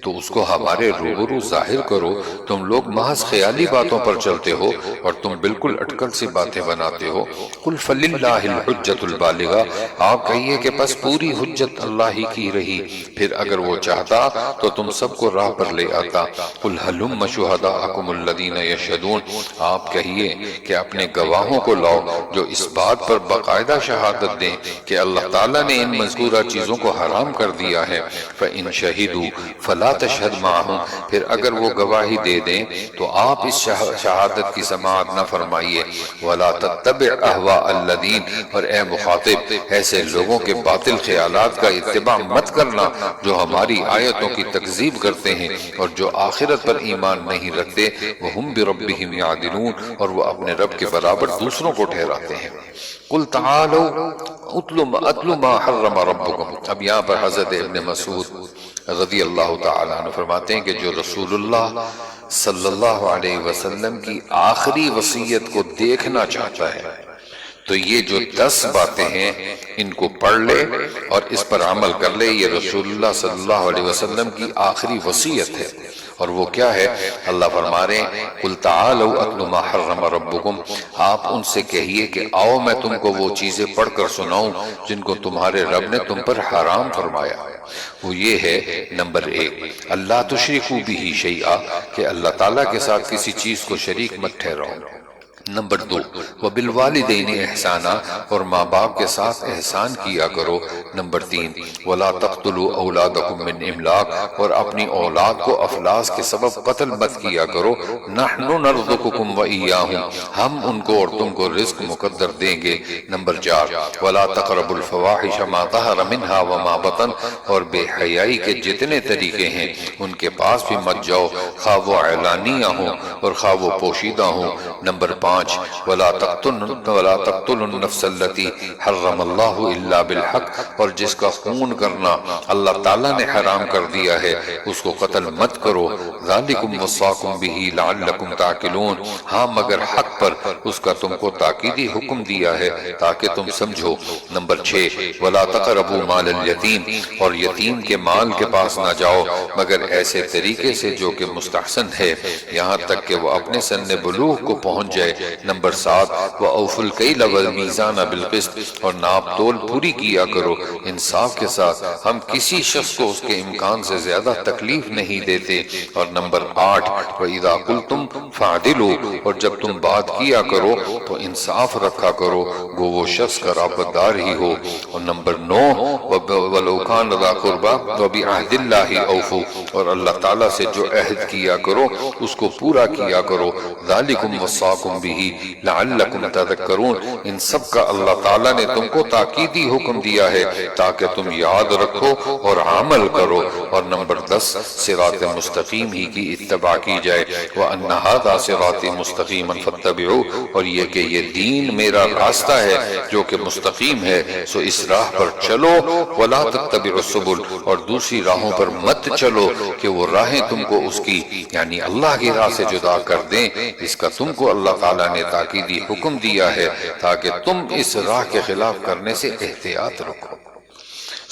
تو اس کو ہمارے روبرو ظاہر کرو، تم لوگ محض خیالی باتوں پر چلتے ہو اور تم بالکل اٹکل سی باتیں بناتے ہو۔ قل فللہ الحجۃ البالغہ آپ کہیے کہ بس پوری حجت اللہ ہی کی رہی، پھر اگر وہ چاہتا تو تم سب کو راہ پر لے آتا۔ قل ہلم شہداءکم الذین یشہدون آپ کہیے کہ اپنے گواہوں کو لاؤ جو اس بات پر باقاعدہ شہادت دیں کہ اللہ تعالیٰ نے ان مذکورہ چیزوں کو حرام کر دیا ہے۔ فإن شہدوا فلا تشہد معہم پھر اگر وہ گواہی دے دیں تو آپ اس شہادت کی سماعت نہ فرمائیے۔ ولا تتبع اہواء الذین اور اے مخاطب ایسے لوگوں کے باطل خیالات کا اتباع مت کرنا جو ہماری آیتوں کی تکذیب کرتے ہیں اور جو آخرت پر ایمان نہیں رکھتے وہم بربہم یعدلون اور وہ اپنے رب کے برابر دوسروں کو ٹھہراتے ہیں۔ قل تعالوا اتل ما حرم ربکم اب یہاں پر حضرت ابن مسعود رضی اللہ تعالیٰ عنہ فرماتے ہیں کہ جو رسول اللہ صلی اللہ علیہ وسلم کی آخری وصیت کو دیکھنا چاہتا ہے تو یہ جو 10 باتیں ہیں ان کو پڑھ لے اور اس پر عمل کر لے، یہ رسول اللہ صلی اللہ علیہ وسلم کی آخری وصیت ہے۔ اور وہ کیا ہے؟ اللہ فرما رہے ہیں قل تعالوا اتل ما حرم ربکم آپ ان سے کہیے کہ آؤ میں تم کو وہ چیزیں پڑھ کر سناؤں جن کو تمہارے رب نے تم پر حرام فرمایا۔ وہ یہ ہے نمبر 1 اللہ تشرکوا بہ شیئا کہ اللہ تعالیٰ کے ساتھ کسی چیز کو شریک مت ٹھہراؤ۔ نمبر 2 وبالوالدین احسانا اور ماں باپ کے ساتھ احسان کیا کرو۔ نمبر 3 ولا تقتلوا اولادکم من املاق اور اپنی اولاد کو افلاس کے سبب قتل مت کیا کرو۔ نحن نرزقکم وإیاہم ہم ان کو اور تم کو رزق مقدر دیں گے۔ نمبر 4 ولا تقربوا الفواحش ما ظہر منها وما بطن اور بے حیائی کے جتنے طریقے ہیں ان کے پاس بھی مت جاؤ خواہ وہ اعلانیہ ہوں اور خواہ وہ پوشیدہ ہوں۔ نمبر 5 ولا تقتلوا النفس التي حرم اللہ الا بالحق اور جس کا خون کرنا اللہ تعالیٰ نے حرام کر دیا ہے اس کو قتل مت کرو۔ ذالکم وصاکم بہ لعلکم تعقلون ہاں مگر حق پر اس کا تم کو تاکیدی حکم دیا ہے تاکہ تم سمجھو۔ نمبر 6 ولا تقربوا مال الیتیم اور یتیم کے مال کے پاس نہ جاؤ مگر ایسے طریقے سے جو کہ مستحسن ہے یہاں تک کہ وہ اپنے سن بلوغ کو پہنچ جائے۔ نمبر 7 وَأَوْفُوا الْكَيْلَ وَالْمِيزَانَ بِالْقِسْطِ اور ناپ تول پوری کیا کرو انصاف کے ساتھ، ہم کسی شخص کو اس کے امکان سے زیادہ تکلیف نہیں دیتے۔ اور نمبر 8 وَإِذَا قُلْتُمْ فَعْدِلُوا اور جب تم بات بات کیا کرو تو انصاف رکھا کرو، گو وہ شخص قرابت دار ہی ہو۔ اور نمبر 9 وَلَوْ كَانَ ذَا قُرْبَىٰ وَبِعَهْدِ اللَّهِ أَوْفُوا، اور اللہ تعالیٰ سے جو عہد کیا کرو اس کو پورا کیا کرو۔ ذَلِكُمْ وَصَّاكُمْ بِهِ لَعَلَّكُمْ تَذَكَّرُونَ، ان سب کا اللہ تعالیٰ نے تم کو تاکیدی حکم دیا ہے تاکہ تم یاد رکھو اور عمل کرو۔ اور نمبر 10 صراط مستقیم ہی کی اتباع کی جائے۔ وَأَنَّ هَذَا صِرَاطِي مُسْتَقِيمًا فَاتَّبِعُوهُ، اور یہ کہ یہ دین میرا راستہ ہے جو کہ مستقیم ہے، سو اس راہ پر چلو۔ وَلَا تَتَّبِعُوا السُّبُلَ، اور دوسری راہوں پر مت چلو کہ وہ راہیں تم کو اس کی یعنی اللہ کی راہ سے جدا کر دیں، اس کا تم کو اللہ تعالیٰ نے تاکیدی حکم دیا ہے تاکہ تم اس راہ کے خلاف کرنے سے احتیاط رکھو۔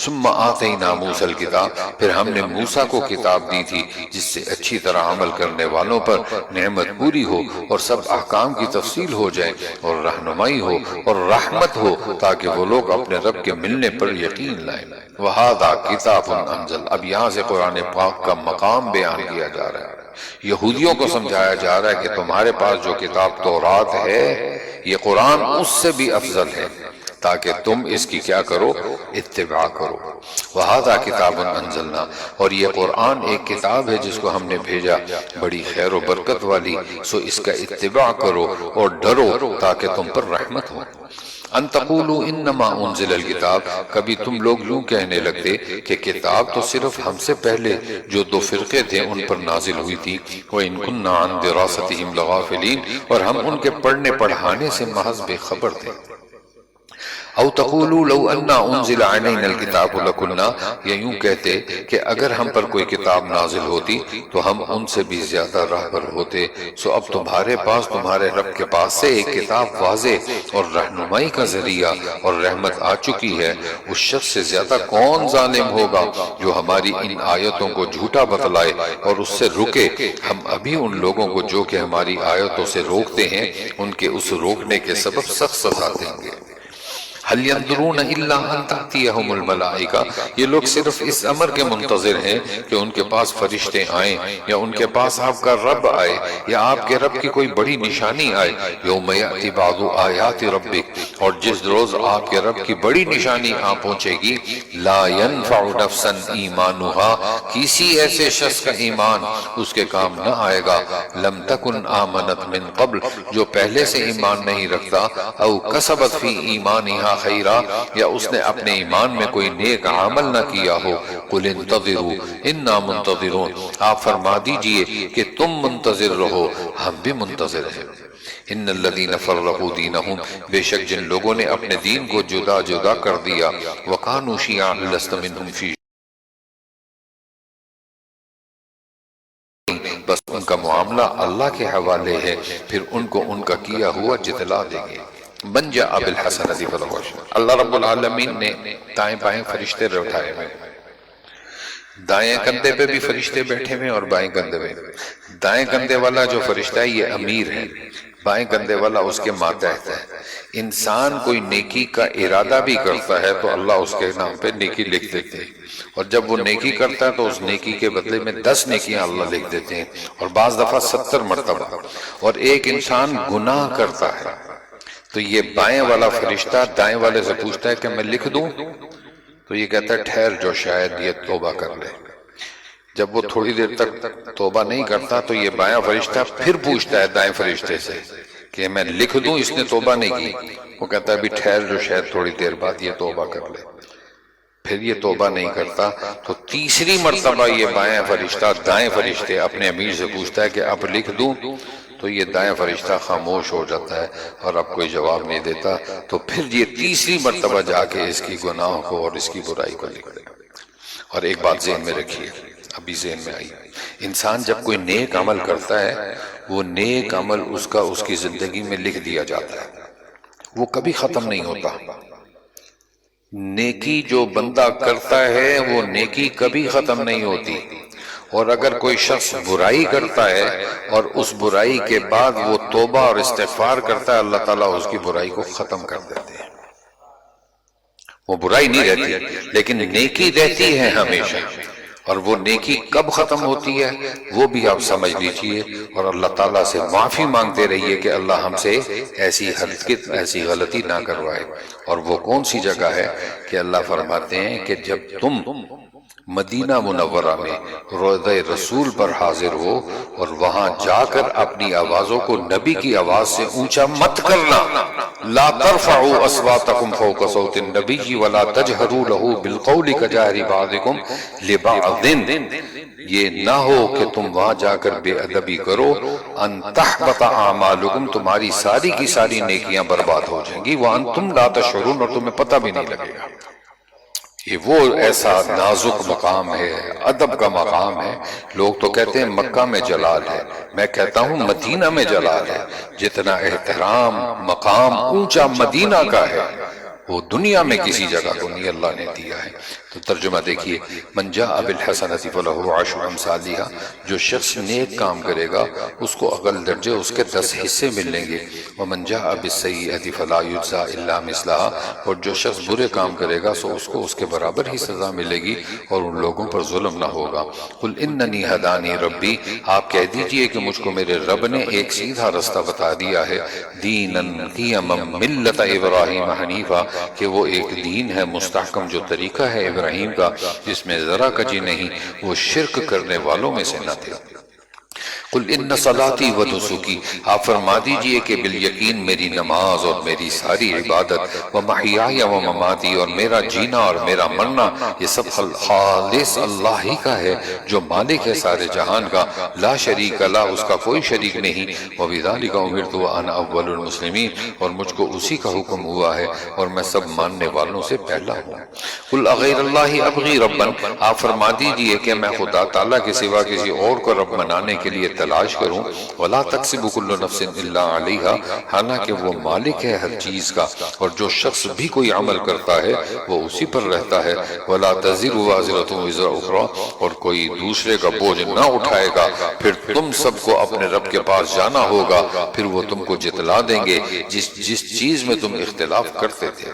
ثم آتینا موسیٰ الکتاب، پھر ہم نے موسیٰ کو کتاب دی تھی جس سے اچھی طرح عمل کرنے والوں پر نعمت پوری ہو اور سب احکام کی تفصیل ہو جائے اور رہنمائی ہو اور رحمت ہو تاکہ وہ لوگ اپنے رب کے ملنے پر یقین لائیں۔ وَهَذَا كِتَابٌ أَنزَلْ، اب یہاں سے قرآن پاک کا مقام بیان کیا جا رہا ہے۔ یہودیوں کو سمجھایا جا رہا ہے کہ تمہارے پاس جو کتاب تورات ہے یہ قرآن اس سے بھی افضل ہے تاکہ تم اس کی کیا کرو، اتباع کرو۔ وَهَذَا كِتَابٌ أَنزَلْنَا، اور یہ قرآن ایک کتاب ہے جس کو ہم نے بھیجا بڑی خیر و برکت والی، سو اس کا اتباع کرو اور ڈرو تاکہ تم پر رحمت ہو۔ ان تقولوا انما انزل الکتاب، کبھی تم لوگ یوں کہنے لگتے کہ کتاب تو صرف ہم سے پہلے جو 2 فرقے تھے ان پر نازل ہوئی تھی، وَإِن كُنَّا عَن دِرَاسَتِهِمْ لَغَافِلِينَ، اور ہم ان کے پڑھنے پڑھانے سے محض بے خبر تھے۔ او تقولوا لو انا انزل علینا الکتاب لکنا، یا یوں کہتے کہ اگر ہم پر کوئی کتاب نازل ہوتی تو ہم ان سے بھی زیادہ راہبر ہوتے۔ سو اب تمہارے پاس تمہارے رب کے پاس سے ایک کتاب واضح اور رہنمائی کا ذریعہ اور رحمت آ چکی ہے، اس شخص سے زیادہ کون ظالم ہوگا جو ہماری ان آیتوں کو جھوٹا بتلائے اور اس سے رکے۔ ہم ابھی ان لوگوں کو جو کہ ہماری آیتوں سے روکتے ہیں ان کے اس روکنے کے سبب سخت سزا دیں گے۔ هل ينظرون الا ان تاتيهم الملائکہ، یہ لوگ صرف اس امر کے منتظر ہیں کہ ان کے پاس فرشتے آئیں یا ان کے پاس آپ کا رب آئے یا آپ کے رب کی کوئی بڑی نشانی آئے۔ یوم یأتی بعض آیات ربک، اور جس روز آپ کے رب کی بڑی نشانی آ پہنچے گی، لا ينفع نفسا ایمانها، کسی ایسے شخص کا ایمان اس کے کام نہ آئے گا، لم تکن آمنت من قبل، جو پہلے سے ایمان نہیں رکھتا، او کسبت فی ایمانها خیرہ، یا اس نے اپنے ایمان میں کوئی نیک عمل نہ کیا ہو۔ قل انتظروا انا منتظرون، آپ فرما دیجئے کہ تم منتظر رہو ہم بھی منتظر ہیں۔ ان الذین فرقوا دینہم، بے شک جن لوگوں نے اپنے دین کو جدا جدا کر دیا، وکانوا شیعا لست منہم فی، بس ان کا معاملہ اللہ کے حوالے ہے، پھر ان کو ان کا کیا ہوا جتلا دیں گے۔ من جاء بالحسنۃ فلہ عشر، اللہ رب العالمین نے دائیں بائیں فرشتے اٹھائے ہوئے، دائیں کندھے پہ بھی فرشتے بیٹھے ہوئے اور بائیں کندھے پہ۔ دائیں کندھے والا جو فرشتہ ہے یہ امیر ہے، بائیں کندھے والا اس کے ماتحت ہے۔ انسان کوئی نیکی کا ارادہ بھی کرتا ہے تو اللہ اس کے نام پہ نیکی لکھ دیتے ہیں، اور جب وہ نیکی کرتا ہے تو اس نیکی کے بدلے میں 10 نیکیاں اللہ لکھ دیتے ہیں، اور بعض دفعہ 70 مرتبہ۔ اور ایک انسان گناہ کرتا ہے تو یہ بائیں والا فرشتہ دائیں والے سے پوچھتا ہے کہ میں لکھ دوں، تو یہ کہتا ہے ٹھہر جو شاید یہ توبہ کر لے۔ جب وہ تھوڑی دیر تک توبہ نہیں کرتا تو یہ بائیں فرشتہ پھر پوچھتا ہے دائیں فرشتے سے کہ میں لکھ دوں، اس نے توبہ نہیں کی۔ وہ کہتا ہے بھی ٹھہر جو شاید تھوڑی دیر بعد یہ توبہ کر لے۔ پھر یہ توبہ نہیں کرتا تو تیسری مرتبہ یہ بائیں فرشتہ دائیں فرشتے اپنے امیر سے پوچھتا ہے کہ اب لکھ دوں، تو یہ دائیں فرشتہ خاموش ہو جاتا ہے اور اب کوئی جواب نہیں دیتا، تو پھر یہ تیسری مرتبہ جا کے اس کی گناہ کو اور اس کی برائی کو لکھ دے گا۔ اور ایک بات ذہن میں رکھیے، ابھی ذہن میں آئی، انسان جب کوئی نیک عمل کرتا ہے وہ نیک عمل اس کا اس کی زندگی میں لکھ دیا جاتا ہے، وہ کبھی ختم نہیں ہوتا۔ نیکی جو بندہ کرتا ہے وہ نیکی کبھی ختم نہیں ہوتی، اور اگر کوئی شخص برائی کرتا ہے اور اس برائی کے بعد وہ توبہ اور استغفار کرتا ہے، اللہ تعالیٰ اس کی برائی کو ختم کر دیتے ہیں۔ وہ برائی نہیں رہتی لیکن نیکی رہتی ہے ہمیشہ، اور وہ نیکی کب ختم ہوتی ہے وہ بھی آپ سمجھ لیجئے، اور اللہ تعالیٰ سے معافی مانگتے رہیے کہ اللہ ہم سے ایسی حرکت ایسی غلطی نہ کروائے۔ اور وہ کون سی جگہ ہے کہ اللہ فرماتے ہیں کہ جب تم مدینہ منورہ میں روضہ رسول پر حاضر ہو اور وہاں جا کر اپنی آوازوں کو نبی کی آواز سے اونچا مت کرنا، لا ترفعوا اصواتکم فوق صوت النبی ولا تجہروا له بالقول کجہر بعضکم لبعض، یہ نہ ہو کہ تم وہاں جا کر بے ادبی کرو، ان تحبط اعمالکم، تمہاری ساری کی ساری نیکیاں برباد ہو جائیں گی، وانتم لا تشعرون، اور تمہیں پتہ بھی نہیں لگے گا۔ یہ وہ ایسا نازک مقام ہے، ادب کا مقام ہے۔ لوگ تو کہتے ہیں مکہ میں جلال ہے، میں کہتا ہوں مدینہ میں جلال ہے۔ جتنا احترام مقام اونچا مدینہ کا ہے وہ دنیا میں کسی جگہ کو نہیں اللہ نے دیا ہے۔ تو ترجمہ دیکھیے، من جاء بالحسنۃ فلہ عشر امثالھا، جو شخص نیک کام کرے گا اس کو اقل درجے اس کے 10 حصے ملیں گے، ومن جاء بالسیئۃ فلا یجزی الا مثلھا، اور جو شخص برے کام کرے گا سو اس کو اس کے برابر ہی سزا ملے گی اور ان لوگوں پر ظلم نہ ہوگا۔ قل اننی ہدانی ربی، آپ کہہ دیجئے کہ مجھ کو میرے رب نے ایک سیدھا رستہ بتا دیا ہے، دیناً قیما ملت ابراہیم حنیفا، کہ وہ ایک دین ہے مستحکم جو طریقہ ہے ابراہیم کا، جس میں ذرا کجی نہیں، وہ شرک کرنے والوں میں سے نہ تھے۔ قل ان صلاتی و نسکی، آپ فرما دیجئے کہ بالیقین میری نماز اور میری ساری عبادت، و محیای و مماتی، اور میرا جینا اور میرا مرنا، یہ سب خالص اللہ ہی کا ہے جو مالک ہے سارے جہان کا، لا شریک لا، اس کا کوئی شریک نہیں، وبذالک امرت وانا اول المسلمین، اور مجھ کو اسی کا حکم ہوا ہے اور میں سب ماننے والوں سے پہلا ہوں۔ قل اغیر اللہ ابغی ربا، آپ فرما دیجئے کہ میں خدا تعالیٰ کے سوا کسی اور کو رب منانے کے لیے تلاش کروں، ولا تکسب کل نفس الا علیہا، حالانکہ وہ مالک ہے ہر چیز کا، اور جو شخص بھی کوئی عمل کرتا ہے وہ اسی پر رہتا ہے، ولا تزر وازرۃ وزر اخری، اور کوئی دوسرے کا بوجھ نہ اٹھائے گا، پھر تم سب کو اپنے رب کے پاس جانا ہوگا، پھر وہ تم کو جتلا دیں گے جس چیز میں تم اختلاف کرتے تھے۔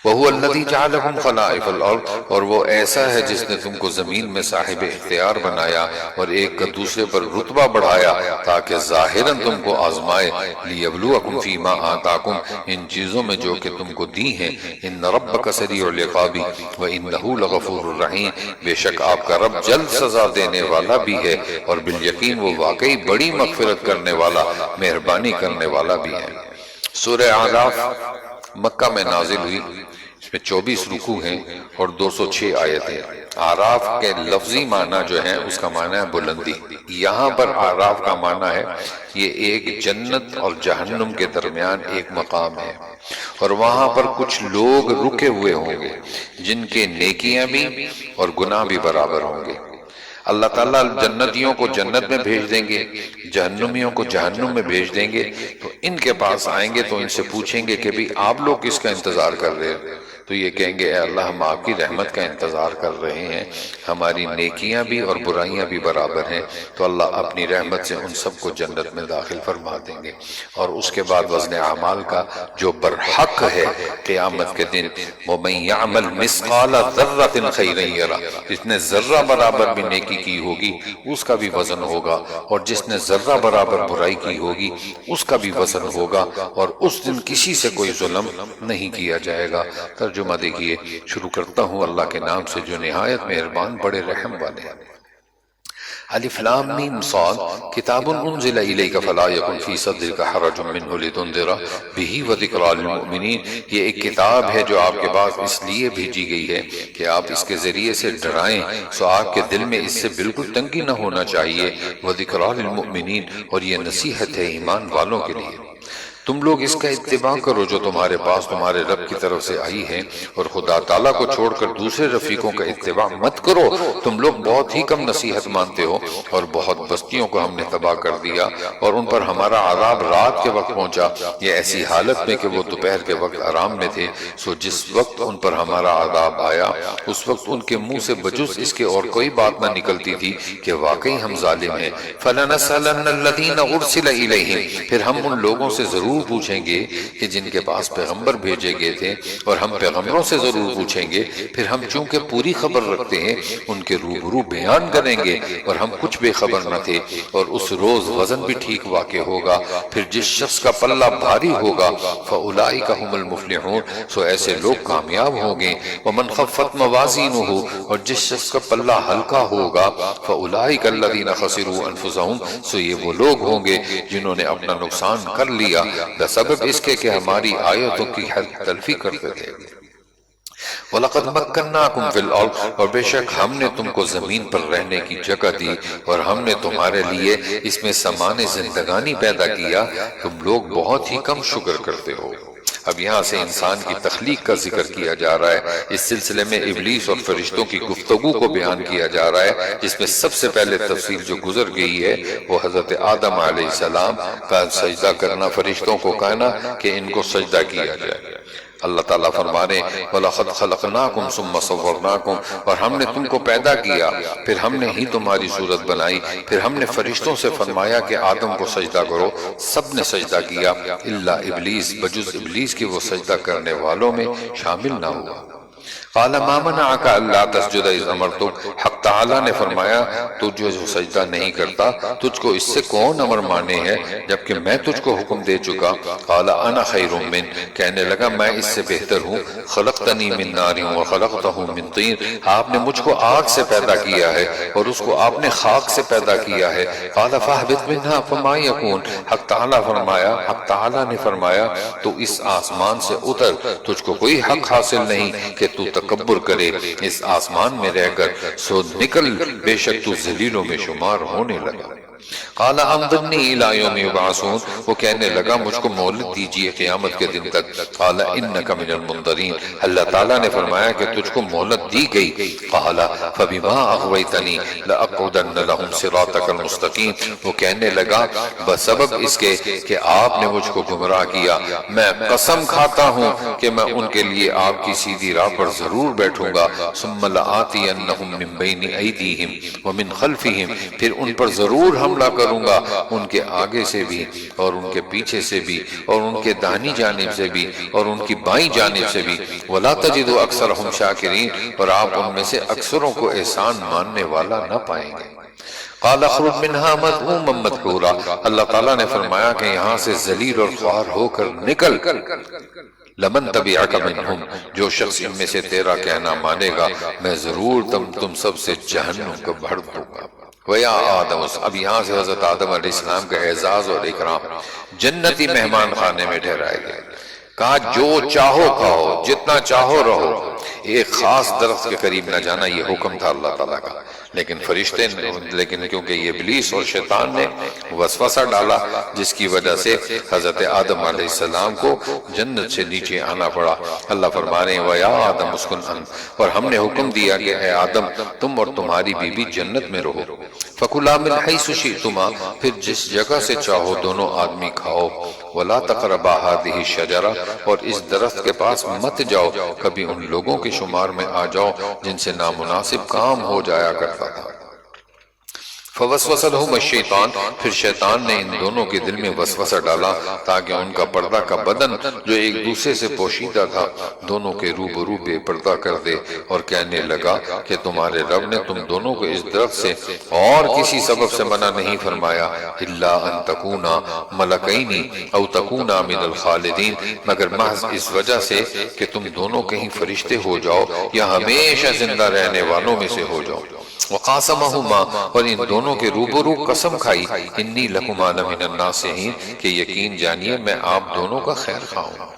وَهُوَ الَّذِي جَعَلَكُمْ خَلَائِفَ الْأَرْضِ، اور وہ ایسا ہے جس نے تم کو زمین میں صاحب اختیار بنایا اور ایک کا دوسرے پر رتبہ بڑھایا تاکہ ظاہراً تم کو آزمائے، لِيَبْلُوَكُمْ فِي مَا آتَاكُمْ، ان چیزوں میں جو کہ تم کو دی ہیں، إِنَّ رَبَّكَ سَرِيعُ الْعِقَابِ وَإِنَّهُ لَغَفُورٌ رَحِيمٌ، بے شک آپ کا رب جلد سزا دینے والا بھی ہے اور بالیقین وہ واقعی بڑی مغفرت کرنے والا مہربانی کرنے والا بھی ہے۔ سورہ اعراف مکہ میں نازل ہوئی، اس میں 24 رکوع ہیں اور 206 آیتیں۔ اعراف کے لفظی معنی جو ہے اس کا معنی ہے بلندی۔ یہاں پر اعراف کا معنی ہے یہ ایک جنت اور جہنم کے درمیان ایک مقام ہے، اور وہاں پر کچھ لوگ رکے ہوئے ہوں گے جن کے نیکیاں بھی اور گناہ بھی برابر ہوں گے۔ اللہ تعالیٰ جنتیوں کو جنت میں بھیج دیں گے، جہنمیوں کو جہنم میں بھیج دیں گے، تو ان کے پاس آئیں گے تو ان سے پوچھیں گے کہ بھی آپ لوگ کس کا انتظار کر رہے ہیں؟ تو یہ کہیں گے اے اللہ ہم آپ کی رحمت کا انتظار کر رہے ہیں، ہماری نیکیاں بھی اور برائیاں بھی برابر ہیں، تو اللہ اپنی رحمت سے ان سب کو جنت میں داخل فرما دیں گے۔ اور اس کے بعد وزن اعمال کا جو برحق ہے قیامت کے دن، وَمَن يَعْمَلْ مِثْقَالَ ذَرَّةٍ خَيْرًا يَرَهُ، جس نے ذرہ برابر بھی نیکی کی ہوگی اس کا بھی وزن ہوگا، اور جس نے ذرہ برابر برائی کی ہوگی اس کا بھی وزن ہوگا، اور اس دن کسی سے کوئی ظلم نہیں کیا جائے گا۔ ترجمہ دیکھیے، شروع کرتا ہوں اللہ کے نام سے جو نہایت مہربان بڑے رحم والے ہیں۔ الف لام میم صاد، کتاب انزل الیک فلا یکن فی صدرک حرج منہ لتنذر بہ وذکریٰ للمؤمنین، یہ ایک کتاب ہے جو آپ کے پاس اس لیے بھیجی گئی ہے کہ آپ اس کے ذریعے سے ڈرائیں، سو آپ کے دل میں اس سے بالکل تنگی نہ ہونا چاہیے، وذکریٰ للمؤمنین، اور یہ نصیحت ہے ایمان والوں کے لیے۔ تم لوگ اس کا اتباع کرو جو تمہارے پاس تمہارے رب کی طرف سے آئی ہے، اور خدا تعالیٰ کو چھوڑ کر دوسرے رفیقوں کا اتباع مت کرو، تم لوگ بہت ہی کم نصیحت مانتے ہو، اور بہت بستیوں کو ہم نے تباہ کر دیا اور ان پر ہمارا عذاب رات کے وقت پہنچا، یہ ایسی حالت میں کہ وہ دوپہر کے وقت آرام میں تھے، سو جس وقت ان پر ہمارا عذاب آیا اس وقت ان کے منہ سے بجز اس کے اور کوئی بات نہ نکلتی تھی کہ واقعی ہم ظالم ہیں۔ فَلَنَسْأَلَنَّ الَّذِينَ أُرْسِلَ إِلَيْهِمْ، پھر ہم ان لوگوں سے ضرور ضرور پوچھیں گے کہ جن کے پاس پیغمبر بھیجے گئے تھے، اور ہم پیغمبروں سے ضرور پوچھیں گے، پھر ہم چونکہ پوری خبر رکھتے ہیں ان کے روبرو بیان کریں گے، اور ہم کچھ بے خبر نہ تھے۔ اور اس روز وزن بھی ٹھیک واقع ہوگا، پھر جس شخص کا پلہ بھاری ہوگا فَأُولَئِكَ هُمُ الْمُفْلِحُونَ، سو ایسے لوگ کامیاب ہوں گے۔ وَمَنْ خَفَّتْ مَوَازِينُهُ، اور جس شخص کا پلہ ہلکا ہوگا فَأُولَئِكَ الَّذِينَ خَسِرُوا أَنفُسَهُمْ، سو یہ وہ لوگ ہوں گے جنہوں نے اپنا نقصان کر لیا بسبب اس کے کہ ہماری آیتوں کی حد تلفی کرتے تھے۔ وَلَقَدْ مَكَّنَّاكُمْ فِي الْأَرْضِ، اور بے شک ہم نے تم کو زمین پر رہنے کی جگہ دی، اور ہم نے تمہارے لیے اس میں سامان زندگانی پیدا کیا، تم لوگ بہت ہی کم شکر کرتے ہو۔ اب یہاں سے انسان کی تخلیق کا ذکر کیا جا رہا ہے۔ اس سلسلے میں ابلیس اور فرشتوں کی گفتگو کو بیان کیا جا رہا ہے، جس میں سب سے پہلے تفصیل جو گزر گئی ہے وہ حضرت آدم علیہ السلام کا سجدہ کرنا، فرشتوں کو کہنا کہ ان کو سجدہ کیا جائے۔ اللہ تعالیٰ فرمانے وَلَقَدْ خَلَقْنَاكُمْ ثُمَّ صَوَّرْنَاكُمْ، اور ہم نے تم کو پیدا کیا پھر ہم نے ہی تمہاری صورت بنائی، پھر ہم نے فرشتوں سے فرمایا کہ آدم کو سجدہ کرو، سب نے سجدہ کیا الا ابلیس، بجز ابلیس کے وہ سجدہ کرنے والوں میں شامل نہ ہوا۔ قال ما منعك الا تسجد اذ امرتك، حق تعالیٰ نے فرمایا تو جو سجدہ نہیں کرتا تجھ کو اس سے کون امر مانے ہے جبکہ میں تجھ کو حکم دے چکا۔ قال انا خیر من، کہنے لگا میں اس سے بہتر ہوں، خلقتنی من نار وخلقته من طین، آپ نے مجھ کو آگ سے پیدا کیا ہے اور اس کو آپ نے خاک سے پیدا کیا ہے۔ قال فاہبط منها فما یکون، حق تعالیٰ نے فرمایا تو اس آسمان سے اتر، تجھ کو کوئی حق حاصل نہیں کہ تو تکبر کرے اس آسمان میں رہ کر، سو نکل، بے شک تو ذلیلوں میں شمار ہونے لگا۔ قال انظرنی الی یوم یبعثون، وہ کہنے لگا مجھ کو مہلت دیجئے قیامت کے دن تک۔ قال انک من المنظرین، اللہ تعالیٰ نے فرمایا کہ تجھ کو مہلت دی گئی۔ قال فبما اغویتنی لاقعدن لهم صراطک المستقیم، وہ کہنے لگا بسبب اس کے کہ آپ نے مجھ کو گمراہ کیا، میں قسم کھاتا ہوں کہ میں ان کے لیے آپ کی سیدھی راہ پر ضرور بیٹھوں گا۔ ثم لآتینہم من بین ایدیہم ومن خلفہم، پھر ان پر ضرور حملہ کروں گا، ان کے آگے سے بھی اور ان کے پیچھے سے بھی اور ان کے داہنی جانب سے بھی اور ان کی بائیں جانب سے بھی۔ وَلَا تَجِدُ أَكْثَرَهُمْ شَاكِرِينَ، اور آپ ان میں سے اکثروں کو احسان ماننے والا نہ پائیں گے۔ قال اخرج منها مذءوما مدحورا، اللہ تعالیٰ نے فرمایا کہ یہاں سے ذلیل اور خوار ہو کر نکل۔ لمن تبعک منہم، جو شخص ان میں سے تیرا کہنا مانے گا میں ضرور تم سب سے جہنم کو بھر دوں گا۔ وَيَا آدم، اب یہاں سے حضرت آدم علیہ السلام کا اعزاز اور اکرام جنتی مہمان خانے میں ٹھہرائے گئے۔ کہا جو چاہو کھاؤ، جتنا چاہو رہو، ایک خاص درخت کے قریب نہ جانا، یہ حکم تھا اللہ تعالیٰ کا۔ لیکن کیونکہ یہ ابلیس اور شیطان نے وسوسہ ڈالا جس کی وجہ سے حضرت آدم علیہ السلام کو جنت سے نیچے آنا پڑا۔ اللہ فرما رہے ہیں وَيَا آدم اسکن أَنْتَ، اور ہم نے حکم دیا کہ اے آدم تم اور تمہاری بیوی جنت میں رہو۔ فَكُلَا مِنْ حَيْثُ شِئْتُمَا، پھر جس جگہ سے چاہو دونوں آدمی کھاؤ۔ وَلَا تَقْرَبَا هَذِهِ الشَّجَرَةَ، اور اس درخت کے پاس مت جاؤ، کبھی ان لوگوں کے شمار میں آ جاؤ جن سے نامناسب کام ہو جایا کرتا تھا۔ فوسوس لہم الشیطان، پھر شیطان نے ان دونوں کے دل میں وسوسہ ڈالا تاکہ ان کا پردہ کا بدن جو ایک دوسرے سے پوشیدہ تھا دونوں کے روبرو بے پردہ کر دے، اور کہنے لگا کہ تمہارے رب نے تم دونوں کو اس درخت سے اور کسی سبب سے منع نہیں فرمایا الا ان تکونا ملکین او تکونا من الخالدین، مگر محض اس وجہ سے کہ تم دونوں کہیں فرشتے ہو جاؤ یا ہمیشہ زندہ رہنے والوں میں سے ہو جاؤ۔ وقاسمہما، اور ان دونوں کے روبرو قسم کھائی انی لکما لمن الناصحین، کہ یقین جانیے میں آپ دونوں کا خیر خواہ ہوں۔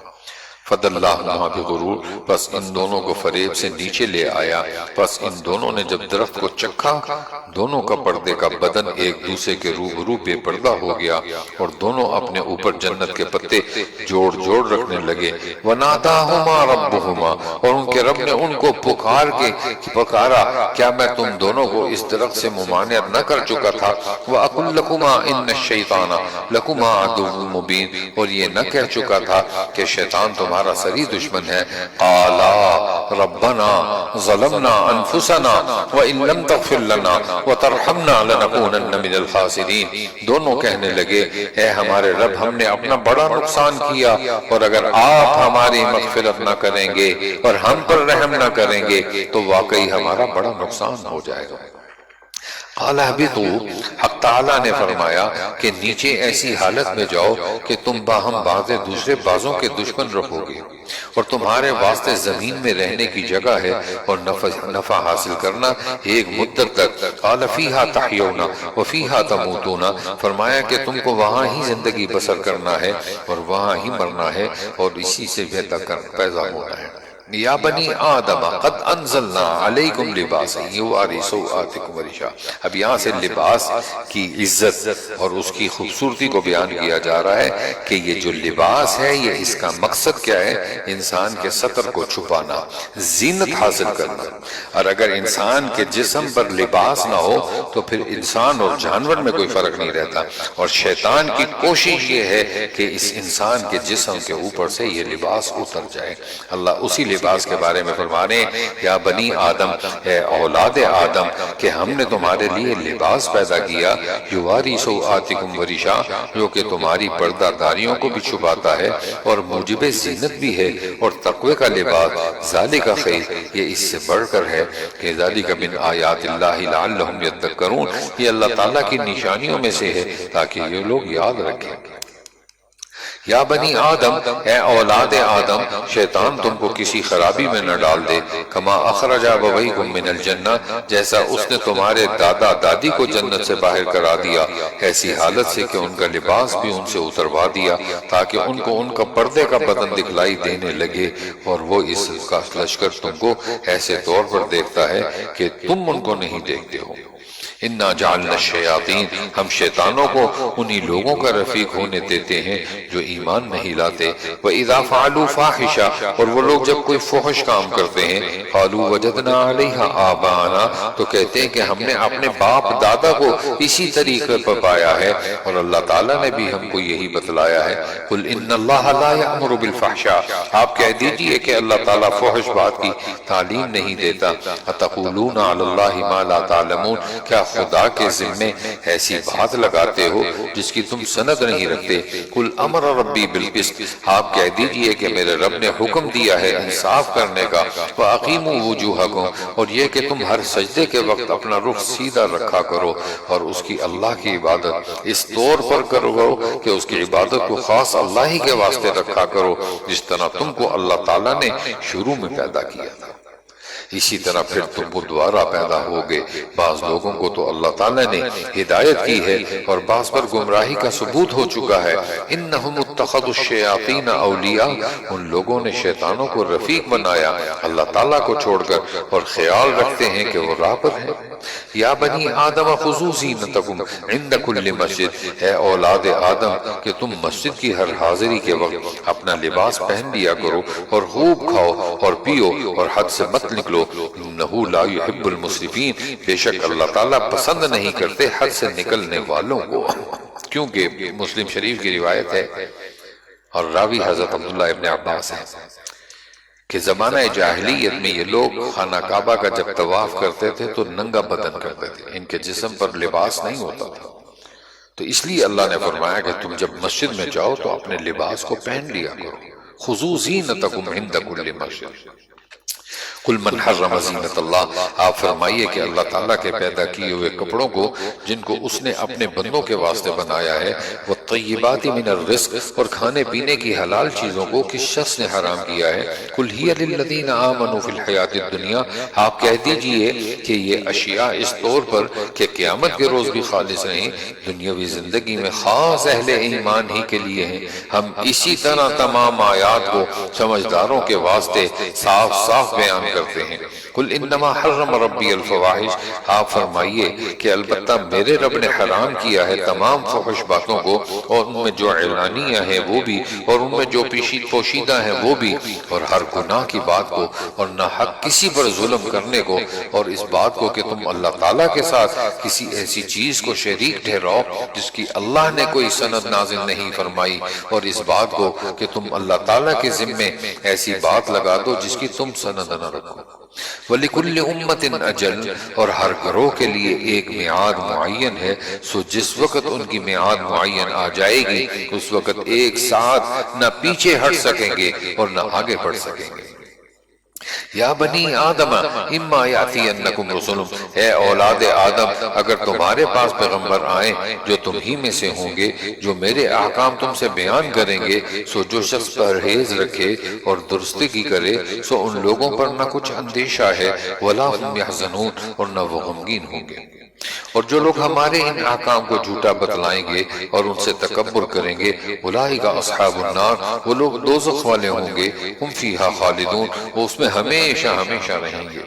فَدَلَّاهُمَا بِغُرُورٍ، پس ان دونوں کو فریب سے نیچے لے آیا۔ پس ان دونوں نے جب درخت کو چکھا دونوں کا پردے کا بدن ایک دوسرے کے روبرو بے پردہ ہو گیا، اور دونوں اپنے اوپر جنت کے پتے جوڑ جوڑ رکھنے لگے۔ وَنَادَاهُمَا رَبُّهُمَا، اور ان کے رب نے ان کو پکارا کیا میں تم دونوں کو اس درخت سے ممانعت نہ کر چکا تھا؟ وَأَقُلْ لَكُمَا إِنَّ الشَّيْطَانَ لَكُمَا عَدُوٌّ مُبِينٌ، اور یہ نہ کہہ چکا تھا کہ شیطان تمہارا سری دشمن ہے۔ قالا ربنا ظلمنا انفسنا وان لم تغفر لنا وترحمنا لنكونن من الخاسرین، دونوں کہنے لگے اے ہمارے رب ہم نے اپنا بڑا نقصان کیا، اور اگر آپ ہماری مغفرت نہ کریں گے اور ہم پر رحم نہ کریں گے تو واقعی ہمارا بڑا نقصان ہو جائے گا۔ قال اهبطوا، حق تعالیٰ نے فرمایا کہ نیچے ایسی حالت میں جاؤ کہ تم باہم بعض دوسرے بعضوں کے دشمن رہو گے، اور تمہارے واسطے زمین میں رہنے کی جگہ ہے اور نفع حاصل کرنا ایک مدت تک۔ قال فیہا تحیون وفیہا تموتون، فرمایا کہ تم کو وہاں ہی زندگی بسر کرنا ہے اور وہاں ہی مرنا ہے اور اسی سے پیدا ہونا ہے۔ یا بنی آدم قد انزلنا علیکم لباسا یواری سوآتکم ورشا، اب یہاں سے لباس کی عزت اور اس کی خوبصورتی کو بیان کیا جا رہا ہے کہ یہ جو لباس ہے یہ اس کا مقصد کیا ہے؟ انسان کے سطر کو چھپانا، زینت حاصل کرنا۔ اور اگر انسان کے جسم پر لباس نہ ہو تو پھر انسان اور جانور میں کوئی فرق نہیں رہتا، اور شیطان کی کوشش یہ ہے کہ اس انسان کے جسم کے اوپر سے یہ لباس اتر جائے۔ اللہ اسی لباس کے بارے میں فرما رہے ہیں یا بنی آدم، اے اولاد آدم، کہ ہم نے تمہارے لیے لباس پیدا کیا، یواری سوآتکم ورشا، جو کہ تمہاری پردہ داریوں کو بھی چھپاتا ہے اور موجب زینت بھی ہے، اور تقوی کا لباس ذالک خیر، یہ اس سے بڑھ کر ہے کہ ذالک من آیات اللہ لعلہم یذکرون، یہ اللہ تعالیٰ کی نشانیوں میں سے ہے تاکہ یہ لوگ یاد رکھیں۔ یا بنی آدم، اے اولاد آدم، شیطان تم کو کسی خرابی میں نہ ڈال دے، کما اخرج ابویکم من الجنہ، جیسا اس نے تمہارے دادا دادی کو جنت سے باہر کرا دیا، ایسی حالت سے کہ ان کا لباس بھی ان سے اتروا دیا تاکہ ان کو ان کا پردے کا بدن دکھلائی دینے لگے، اور وہ اس کا لشکر تم کو ایسے طور پر دیکھتا ہے کہ تم ان کو نہیں دیکھتے ہو۔ اِنَّا جَعَلْنَا الشَّيَاطِينَ، ہم شیطانوں کو انہی لوگوں کا رفیق ہونے دیتے ہیں جو ایمان نہیں لاتے۔ وَإِذَا فَعَلُوا فَاحِشَةً، اور وہ لوگ جب کوئی فحش کام کرتے ہیں، قَالُوا وَجَدْنَا عَلَيْهَا آبَاءَنَا، تو کہتے ہیں کہ ہم نے اپنے باپ دادا کو اسی طریقے پر پایا ہے، اور اللہ تعالیٰ نے بھی ہم کو یہی بتلایا ہے۔ قُلْ إِنَّ اللَّهَ لَا يَأْمُرُ بِالْفَحْشَاءِ، آپ کہہ دیجئے کہ اللہ تعالیٰ فحش بات کی تعلیم نہیں دیتا۔ أَتَقُولُونَ عَلَى اللَّهِ مَا لَا تَعْلَمُونَ، کیا خدا کے ذمے ایسی بات لگاتے ہو جس کی تم سند نہیں رکھتے۔ قل امر ربی بالقسط، آپ کہہ دیجئے کہ میرے رب نے حکم دیا ہے انصاف کرنے کا۔ وَأَقِیمُوا وُجُوهَکُمْ، اور یہ کہ تم ہر سجدے کے وقت اپنا رخ سیدھا رکھا کرو، اور اس کی اللہ کی عبادت اس طور پر کرو کہ اس کی عبادت کو خاص اللہ ہی کے واسطے رکھا کرو، جس طرح تم کو اللہ تعالیٰ نے شروع میں پیدا کیا تھا۔ اسی طرح پھر تم کو دوبارہ پیدا ہوگے۔ بعض لوگوں کو تو اللہ تعالیٰ نے ہدایت کی ہے اور بعض پر گمراہی کا ثبوت ہو چکا ہے۔ انہم اتخذوا الشیاطین اولیاء، ان لوگوں نے شیطانوں کو رفیق بنایا اللہ تعالیٰ کو چھوڑ کر، اور خیال رکھتے ہیں کہ وہ راہ پر ہیں۔ یا بنی آدم خذوا زینتکم عند کل مسجد، اے اولاد آدم کہ تم مسجد کی ہر حاضری کے وقت اپنا لباس پہن لیا کرو، اور خوب کھاؤ اور پیو اور حد سے مت نکلو، انہو لا یحب المسرفین، بے شک اللہ تعالیٰ پسند نہیں کرتے حد سے نکلنے والوں کو۔ کیونکہ مسلم شریف کی روایت ہے اور راوی حضرت عبداللہ ابن عباس ہے کہ زمانہ جاہلیت میں یہ لوگ خانہ کعبہ کا جب طواف کرتے تھے تو ننگا بدن کرتے تھے، ان کے جسم پر لباس نہیں ہوتا تھا، تو اس لیے اللہ نے فرمایا کہ تم جب مسجد میں جاؤ تو اپنے لباس کو پہن لیا کرو۔ خذوا زینتکم عند کل مسجد۔ قل من حرم زینت اللہ، آپ فرمائیے کہ اللہ تعالیٰ کے پیدا کیے ہوئے کپڑوں کو جن کو اس نے اپنے بندوں کے واسطے بنایا ہے، والطیبات من الرزق، اور کھانے پینے کی حلال چیزوں کو کس شخص نے حرام کیا ہے؟ قل ہی للذین آمنوا فی الحیات الدنیا، آپ کہہ دیجئے کہ یہ اشیاء اس طور پر کہ قیامت کے روز بھی خالص رہیں، دنیاوی زندگی میں خاص اہل ایمان ہی کے لیے ہیں۔ ہم اسی طرح تمام آیات کو سمجھداروں کے واسطے صاف صاف بیان کرتے ہیں۔ قل انما حرم ربی الفواحش، آپ فرمائیے کہ البتہ میرے رب نے حرام کیا ہے تمام فحش باتوں کو، اور ان میں جو اعلانیہ ہیں وہ بھی، اور ان میں جو پوشیدہ ہیں وہ بھی، اور ہر گناہ کی بات کو، اور نہ حق کسی پر ظلم کرنے کو، اور اس بات کو کہ تم اللہ تعالیٰ کے ساتھ کسی ایسی چیز کو شریک ٹھہراؤ جس کی اللہ نے کوئی سند نازل نہیں فرمائی، اور اس بات کو کہ تم اللہ تعالیٰ کے ذمے ایسی بات لگا دو جس کی تم سند نہ رکھو۔ کو۔ وَلِكُلِّ أُمَّةٍ أَجَلٌ، اور ہر گروہ کے لیے ایک میعاد معین ہے، سو جس وقت ان کی میعاد معین آ جائے گی اس وقت ایک ساتھ نہ پیچھے ہٹ سکیں گے اور نہ آگے بڑھ سکیں گے۔ یا بنی آدم اما یاتینکم رسل، اے اولاد آدم اگر تمہارے پاس پیغمبر آئیں جو تم ہی میں سے ہوں گے، جو میرے احکام تم سے بیان کریں گے، سو جو شخص پرہیز رکھے اور درستگی کرے سو ان لوگوں پر نہ کچھ اندیشہ ہے، ولا هم یحزنون، اور نہ وہ غمگین ہوں گے۔ اور جو لوگ ہمارے ان احکام کو جھوٹا بتلائیں گے اور ان سے تکبر کریں گے، اولئک اصحاب النار، وہ لوگ دوزخ والے ہوں گے، ہم فیہا خالدون، وہ اس میں ہمیشہ ہمیشہ رہیں گے۔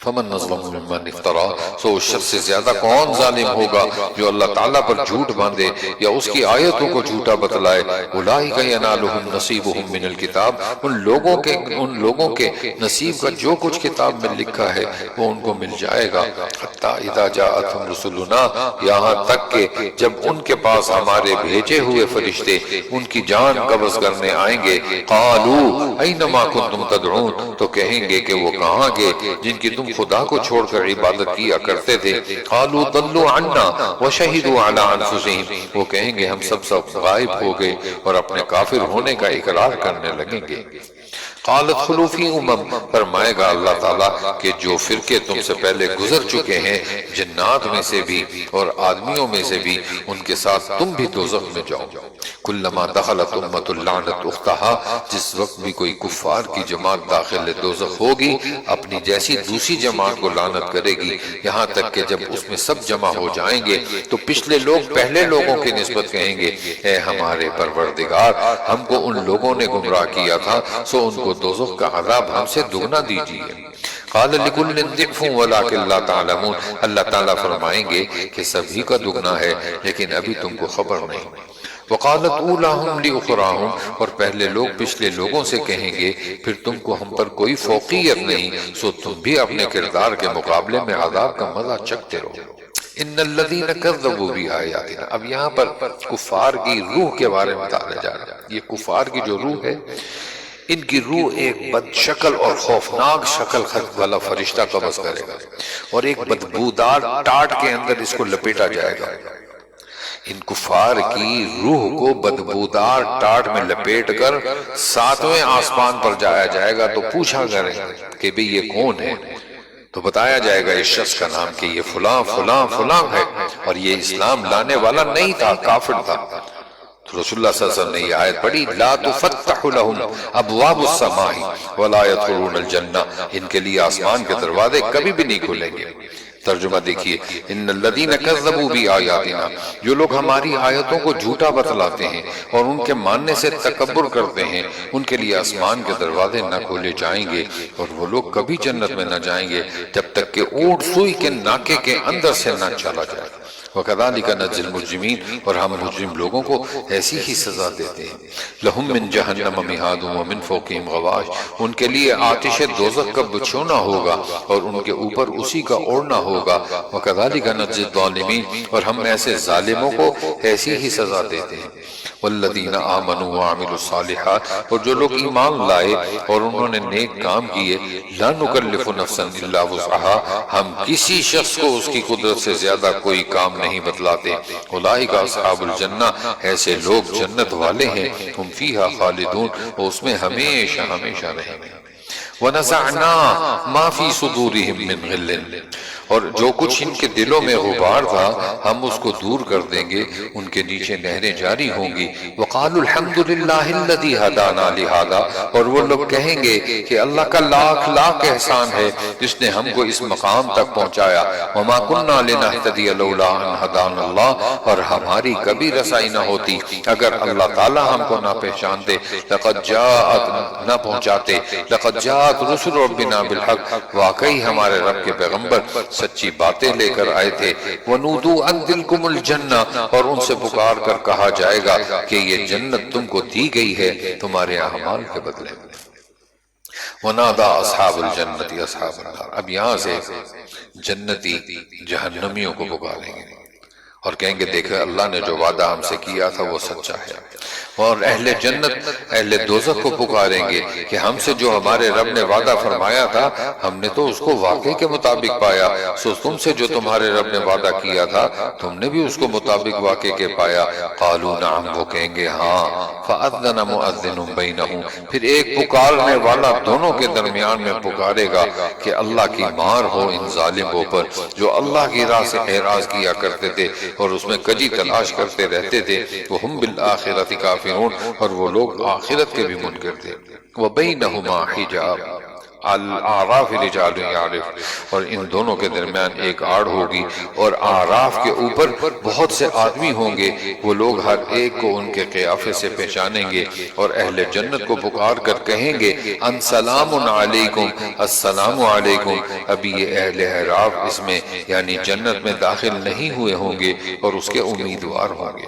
فمن نظلم ممن افترا، سو اس شخص سے زیادہ کون ظالم ہوگا جو اللہ تعالیٰ پر جھوٹ باندھے یا اس کی آیتوں کو جھوٹا بتلائے۔ اولئک ینالہم نصیبہم من الکتاب، ان لوگوں کے نصیب کا جو کچھ کتاب میں لکھا ہے وہ ان کو مل جائے گا۔ حتی اذا جاءتہم رسلنا، یہاں تک کہ جب ان کے پاس ہمارے بھیجے ہوئے فرشتے ان کی جان قبض کرنے آئیں گے، قالوا اینما کنتم تدعون، تو کہیں گے کہ وہ کہاں گے جن کی تم خدا کو چھوڑ کر عبادت کیا کرتے تھے۔ قالوا ضلوا عنا وشہدوا علی انفسہم، وہ کہیں گے ہم سب غائب ہو گئے اور اپنے کافر ہونے کا اقرار کرنے لگیں گے۔ قالت خلو فی فرمائے گا اللہ تعالیٰ کہ جو فرقے تم سے پہلے گزر چکے ہیں جنات میں سے بھی اور آدمیوں میں سے بھی، ان کے ساتھ تم بھی دوزخ میں جاؤ۔ کلما دخلت امت لعنت اختہا، جس وقت بھی کوئی کفار کی جماعت داخل دوزخ ہوگی اپنی جیسی دوسری جماعت کو لعنت کرے گی، یہاں تک کہ جب اس میں سب جمع ہو جائیں گے تو پچھلے لوگ پہلے لوگوں کی نسبت کہیں گے، اے ہمارے پروردگار، ہم کو ان لوگوں نے گمراہ کیا تھا، سو ان کو دوزخ کا عذاب ہم سے دگنا دیجیے۔ قال لکل ضعف ولکن لا تعلمون، اللہ تعالیٰ فرمائیں گے کہ سبھی کا دگنا ہے لیکن ابھی تم کو خبر نہیں۔ وقالت اولاہم لاخراہم، اور پہلے لوگ پچھلے لوگوں سے کہیں گے پھر تم کو ہم پر کوئی فوقیت نہیں، سو تم بھی اپنے کردار کے مقابلے میں عذاب کا مزہ چکھتے رہو۔ ان الذین کذبوا بآیاتنا، اب یہاں پر کفار کی روح کے بارے میں بتایا جا رہا ہے۔ یہ کفار کی جو روح ہے، ان کی روح ایک بد شکل اور خوفناک شکل والا فرشتہ قبض کرے گا اور ایک بدبودار ٹاٹ کے اندر اس کو لپیٹا جائے گا۔ ان کفار کی روح کو بدبودار ٹاٹ میں لپیٹ کر ساتویں آسمان پر جایا جائے گا تو پوچھا کرے گا کہ بھئی یہ کون ہے، تو بتایا جائے گا اس شخص کا نام کہ یہ فلاں فلاں فلاں ہے اور یہ اسلام لانے والا نہیں تھا، کافر تھا۔ تو رسول اللہ صلی اللہ علیہ وسلم نے یہ آیت پڑھی، لا تفتح لهم ابواب السماء ولا يدخلون الجنہ، ان کے لیے آسمان کے دروازے کبھی بھی نہیں کھلیں گے۔ ترجمہ دیکھیے، ان الذین کذبوا بآیاتنا، جو لوگ ہماری آیتوں کو جھوٹا بتلاتے ہیں اور ان کے ماننے سے تکبر کرتے ہیں، ان کے لیے آسمان کے دروازے نہ کھولے جائیں گے اور وہ لوگ کبھی جنت میں نہ جائیں گے جب تک کہ اونٹ سوئی کے ناکے کے اندر سے نہ چلا جائے۔ وَكَذَلِكَ نَجْزِي الْمُجْرِمِينَ، اور ہم مجرم لوگوں کو ایسی ہی سزا دیتے ہیں۔ لَهُم مِّن جَهَنَّمَ مِهَادٌ وَمِن فَوْقِهِمْ غَوَاشٍ، ان کے لیے آتش دوزخ کا بچھونا ہوگا اور ان کے اوپر اسی کا اوڑھنا ہوگا۔ وَكَذَلِكَ نَجْزِي الظَّالِمِينَ، اور ہم ایسے ظالموں کو ایسی ہی سزا دیتے ہیں۔ والذین آمنوا وعملوا الصالحات، اور جو لوگ ایمان لائے اور انہوں نے نیک کام کیے، لا نکلف نفسا الا وسعها، ہم کسی شخص کو اس کی قدرت سے زیادہ کوئی کام نہیں بتلاتے۔ اولئک اصحاب الجنہ، ایسے لوگ جنت والے ہیں، ہم فیہا خالدون، وہ اس میں ہمیشہ ہمیشہ رہیں گے۔ وَنَزَعْنَا مَا فِي صُدُورِهِم مِّن غِلٍّ، اور جو کچھ ان کے دلوں میں غبار تھا ہم اس کو دور کر دیں گے، ان کے نیچے نہریں جاری ہوں گی۔ وَقَالُوا الْحَمْدُ لِلَّهِ الَّذِي هَدَانَا لِهَذَا، اور وہ لوگ کہیں گے کہ اللہ کا لاکھ لاکھ احسان ہے جس نے ہم کو اس مقام تک پہنچایا۔ وَمَا كُنَّا لِنَهْتَدِيَ لَوْلَا أَنْ هَدَانَا اللَّهُ، اور ہماری کبھی رسائی نہ ہوتی اگر اللہ تعالیٰ ہم کو نہ پہچانتے، لَقَدْ جَاءَتْ، نہ پہنچاتے، لَقَدْ جَاءَتْ رُسُلُ رَبِّنَا بِالْحَقِّ، واقعی ہمارے رب کے پیغمبر سچی باتیں لے کر آئے تھے۔ وَنُودُوا أَن تِلْكُمُ الْجَنَّةُ، اور ان سے پکار کر کہا جائے گا کہ یہ جنت تم کو دی گئی ہے تمہارے اعمال کے بدلے میں۔ وَنَادَى أَصْحَابُ الْجَنَّةِ أَصْحَابَ النَّارِ، اب یہاں سے جنتی جہنمیوں کو پکاریں گے۔ اور کہیں گے دیکھیں اللہ نے جو وعدہ ہم سے کیا تھا وہ سچا ہے۔ اور اہل جنت اہل دوزخ کو پکاریں گے کہ ہم سے جو ہمارے رب نے وعدہ فرمایا تھا ہم نے تو اس کو واقعی کے مطابق پایا، سو تم سے جو تمہارے رب نے وعدہ کیا تھا تم نے بھی اس کو مطابق واقعی کے پایا۔ قالوا نعم، وہ کہیں گے ہاں۔ فأذن مؤذن بینہم، پھر ایک پکارنے والا دونوں کے درمیان میں پکارے گا کہ اللہ کی مار ہو ان ظالموں پر جو اللہ کی راہ سے اعراض کیا کرتے تھے اور اس میں کجی تلاش کرتے رہتے تھے۔ وہم بالآخرۃ کافرون، اور وہ لوگ آخرت کے بھی منکر تھے۔ وبینہما حجاب، الاعراف رجال یعرف، اور ان دونوں کے درمیان ایک آڑ ہوگی اور اعراف کے اوپر بہت سے آدمی ہوں گے، وہ لوگ ہر ایک کو ان کے قیافے سے پہچانیں گے اور اہل جنت کو پکار کر کہیں گے ان سلام علیکم، السلام علیکم۔ ابھی یہ اہل اعراف اس میں یعنی جنت میں داخل نہیں ہوئے ہوں گے اور اس کے امیدوار ہوں گے۔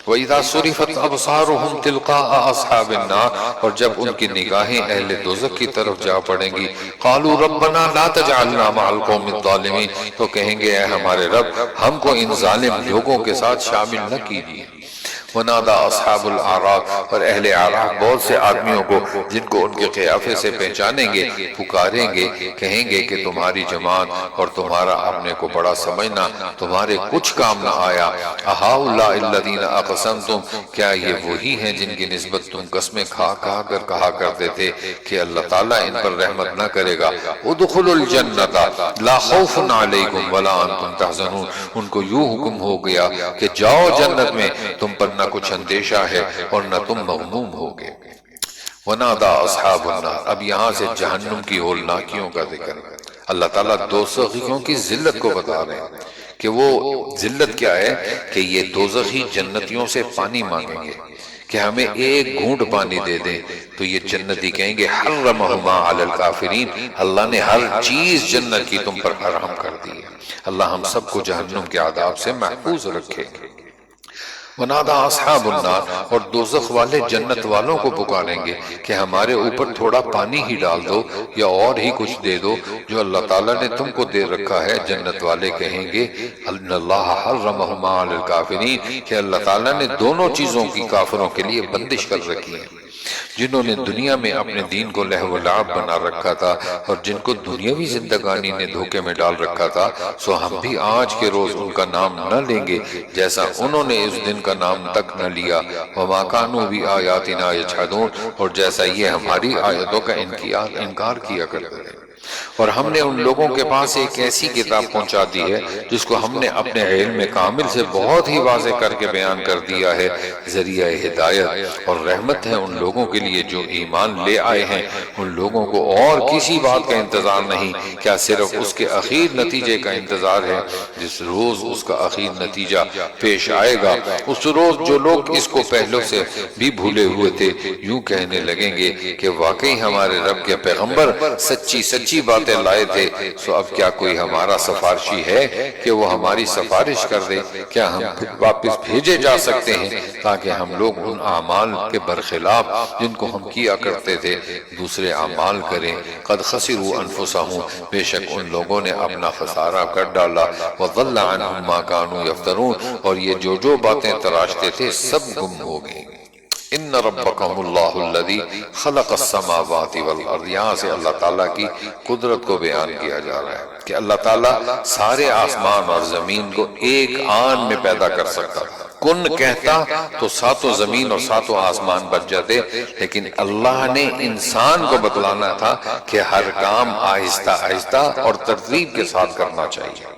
وَإِذَا صُرِفَتْ أَبْصَارُهُمْ تِلْقَاءَ أَصْحَابِ النَّارِ، اور جب ان کی نگاہیں اہل دوزخ کی طرف جا پڑیں گی، قَالُوا رَبَّنَا لَا تَجْعَلْنَا مَعَ الْقَوْمِ الظَّالِمِينَ، تو کہیں گے اے ہمارے رب ہم کو ان ظالم لوگوں کے ساتھ شامل نہ کیجیے۔ ونادى اصحاب الاعراف، اور اہل اعراف بہت سے آدمیوں کو جن کو ان کے قیافے سے پہچانیں گے پکاریں گے، کہیں گے کہ تمہاری جماعت اور تمہارا اپنے کو بڑا سمجھنا تمہارے کچھ کام نہ آیا۔ اہؤلاء الذین اقسمتم، کیا یہ وہی ہیں جن کی نسبت تم قسمیں کھا کر کہا کرتے تھے کہ اللہ تعالیٰ ان پر رحمت نہ کرے گا۔ ادخلوا الجنۃ لا خوف علیکم ولا انتم تحزنون، ان کو یوں حکم ہو گیا کہ جاؤ جنت میں، تم پر نہ کچھ اندیشہ ہے اور نہ تم مغموم ہوگے۔ ونادى اصحاب النار، اب یہاں سے جہنم کی ہولناکیوں کا ذکر، اللہ تعالیٰ دوزخیوں کی ذلت کو بتا رہے ہیں کہ وہ ذلت کیا ہے کہ یہ دوزخی جنتیوں سے پانی مانگیں گے کہ ہمیں ایک گھونٹ پانی دے دیں، تو یہ جنتی کہیں گے حرمہما علی الکافرین، اللہ نے ہر چیز جنت کی تم پر حرام کر دی ہے، اللہ ہم سب کو جہنم کے عذاب سے محفوظ رکھے۔ ونادى اصحاب النار، اور دوزخ والے جنت والوں کو پکاریں گے کہ ہمارے اوپر تھوڑا پانی ہی ڈال دو یا اور ہی کچھ دے دو جو اللہ تعالیٰ نے تم کو دے رکھا ہے۔ جنت والے کہیں گے ان اللہ حرمہما علی الکافرین، کہ اللہ تعالیٰ نے دونوں چیزوں کی کافروں کے لیے بندش کر رکھی ہے۔ جنہوں نے دنیا میں اپنے دین کو لہو و لعب بنا رکھا تھا اور جن کو دنیاوی زندگانی نے دھوکے میں ڈال رکھا تھا، سو ہم بھی آج کے روز ان کا نام نہ لیں گے جیسا انہوں نے اس دن کا نام تک نہ لیا۔ وما كانوا بآياتنا يجحدون، اور جیسا یہ ہماری آیتوں کا انکار کیا کرتے تھے۔ اور ہم نے ان لوگوں کے پاس ایک ایسی کتاب پہنچا دی ہے جس کو ہم نے اپنے علم کامل سے بہت ہی واضح کر کے بیان کر دیا ہے، ذریعہ ہدایت اور رحمت ہے ان لوگوں کے لیے جو ایمان لے آئے ہیں۔ ان لوگوں کو اور کسی بات کا انتظار نہیں، کیا صرف اس کے اخیر نتیجے کا انتظار ہے۔ جس روز اس کا اخیر نتیجہ پیش آئے گا، اس روز جو لوگ اس کو پہلو سے بھی بھولے ہوئے تھے یوں کہنے لگیں گے کہ واقعی ہمارے رب کے پیغمبر سچی باتیں لائے تھے، سو اب کیا کوئی ہمارا سفارشی ہے کہ وہ ہماری سفارش کر دے؟ کیا ہم واپس بھیجے جا سکتے ہیں تاکہ ہم لوگ ان اعمال کے برخلاف جن کو ہم کیا کرتے تھے دوسرے اعمال کریں؟ قد خسروا انفسهم، بے شک ان لوگوں نے اپنا خسارہ کر ڈالا۔ وضل عنهم ما كانوا يفترون، اور یہ جو باتیں تراشتے تھے سب گم ہو گئیں۔ ان ربکم اللہ الذی خلق السماوات والارض، یہاں سے اللہ تعالیٰ کی قدرت کو بیان کیا جا رہا ہے کہ اللہ تعالیٰ سارے آسمان اور زمین کو ایک آن میں پیدا کر سکتا، کن کہتا تو ساتوں زمین اور ساتوں آسمان بچ جاتے، لیکن اللہ نے انسان کو بتلانا تھا کہ ہر کام آہستہ آہستہ اور ترتیب کے ساتھ کرنا چاہیے۔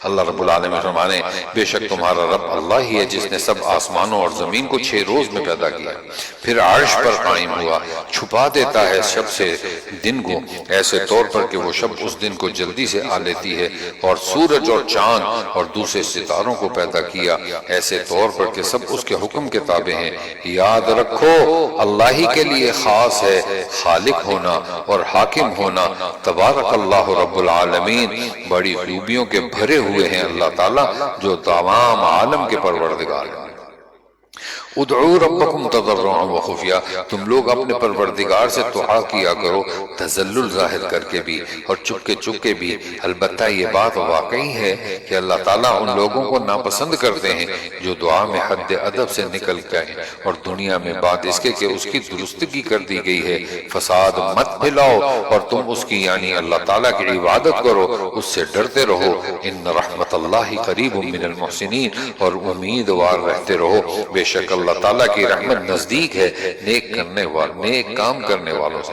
اللہ رب العالمین فرمانے بے شک تمہارا رب اللہ ہی ہے جس نے سب آسمانوں اور زمین کو 6 روز میں پیدا کیا، پھر عرش پر قائم ہوا، چھپا دیتا ہے شب سے دن کو ایسے طور پر کہ وہ شب اس دن کو جلدی سے آ لیتی ہے، اور سورج اور چاند اور دوسرے ستاروں کو پیدا کیا ایسے طور پر کہ سب اس کے حکم کے تابع ہیں۔ یاد رکھو اللہ ہی کے لیے خاص ہے خالق ہونا اور حاکم ہونا۔ تبارک اللہ رب العالمین، بڑی خوبیوں کے بھرے ہوئے ہیں اللہ تعالیٰ جو تمام عالم کے پروردگار ہیں۔ ادعوا ربکم تضرعا وخفیا، تم لوگ اپنے پروردگار سے دعا کیا کرو تذلل ظاہر کر کے بھی اور چپ کے بھی۔ البتہ یہ بات واقعی ہے کہ اللہ تعالیٰ ان لوگوں کو ناپسند کرتے ہیں جو دعا میں حد ادب سے نکل جائیں اور دنیا میں بعد اس کے کہ اس کی درستگی کر دی گئی ہے فساد مت پھیلاؤ، اور تم اس کی یعنی اللہ تعالیٰ کی عبادت کرو، اس سے ڈرتے رہو۔ ان رحمت اللہ قریب من المحسنین، اور امیدوار رہتے رہو بے شک اللہ تعالیٰ کی رحمت نزدیک ہے نیک کام کرنے والوں سے۔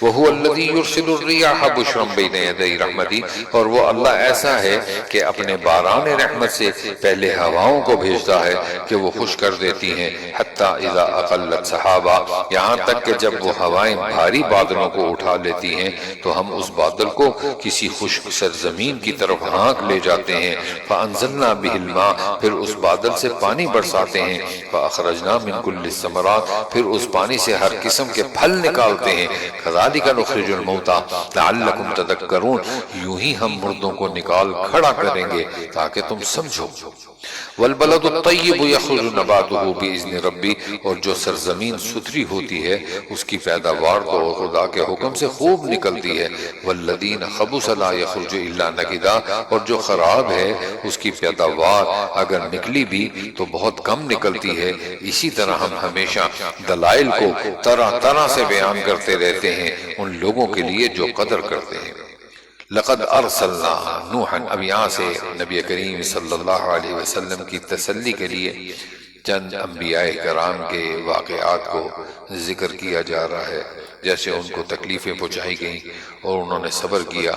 وَهُوَ الَّذِي يُرْسِلُ الرِّيَاحَ بُشْرًا بَيْنَ يَدَيْ رَحْمَتِهِ، اور وہ اللہ ایسا ہے کہ اپنے باران رحمت سے پہلے ہواؤں کو بھیجتا ہے کہ وہ خوش کر دیتی ہیں، حتیٰ اذا اقلت سحابا، یہاں تک کہ جب وہ ہوائیں بھاری بادلوں کو اٹھا لیتی ہیں تو ہم اس بادل کو کسی خشک سرزمین کی طرف ہانک لے جاتے ہیں، فَأَنزَلْنَا بِهِ الْمَاءَ، پھر اس بادل سے پانی برساتے ہیں، فَأَخْرَجْنَا مِن كُلِّ الثَّمَرَاتِ، پھر اس پانی سے ہر قسم کے پھل نکالتے ہیں، كَذَلِكَ نُخْرِجُ الْمَوْتَى لَعَلَّكُمْ تَذَكَّرُونَ، یوں ہی ہم مردوں کو نکال کھڑا کریں گے تاکہ تم سمجھو۔ والبلد الطیب یخرج نباتہ بإذن ربی، اور جو سرزمین ستھری ہوتی ہے اس کی پیداوار تو خدا کے حکم سے خوب نکلتی ہے، والذین خبث لا یخرج الا نکدا، اور جو خراب ہے اس کی پیداوار اگر نکلی بھی تو بہت کم نکلتی ہے۔ اسی طرح ہم ہمیشہ دلائل کو طرح طرح سے بیان کرتے رہتے ہیں ان لوگوں کے لیے جو قدر کرتے ہیں۔ لقد ارسلنا نوحا، اب یہاں سے نبی کریم صلی اللہ علیہ وسلم کی تسلی کے لیے چند انبیاء کرام کے واقعات کو ذکر کیا جا رہا ہے، جیسے ان کو تکلیفیں پہنچائی گئیں اور انہوں نے صبر کیا،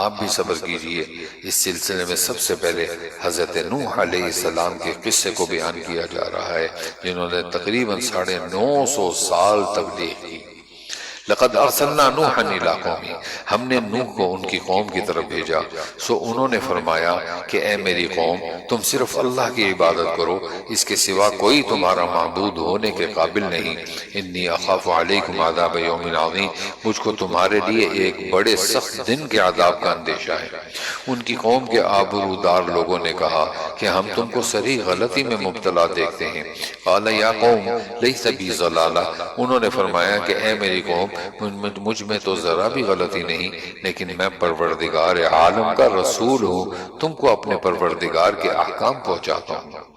آپ بھی صبر کیجئے۔ اس سلسلے میں سب سے پہلے حضرت نوح علیہ السلام کے قصے کو بیان کیا جا رہا ہے، جنہوں نے تقریباً 950 سال تبلیغ کی۔ لقد ارسلنا نوحا الی قومہ، ہم نے نوح کو ان کی قوم کی طرف بھیجا، سو انہوں نے فرمایا کہ اے میری قوم تم صرف اللہ کی عبادت کرو، اس کے سوا کوئی تمہارا معبود ہونے کے قابل نہیں۔ انی اخاف علیکم عذاب یوم عظیم، مجھ کو تمہارے لیے ایک بڑے سخت دن کے عذاب کا اندیشہ ہے۔ ان کی قوم کے آبرودار لوگوں نے کہا کہ ہم تم کو صریح غلطی میں مبتلا دیکھتے ہیں۔ قال یا قوم لیس بی ضلالہ، انہوں نے فرمایا کہ اے میری قوم مجھ میں تو ذرا بھی غلطی نہیں، لیکن میں پروردگار عالم کا رسول ہوں، تم کو اپنے پروردگار کے احکام پہنچاتا ہوں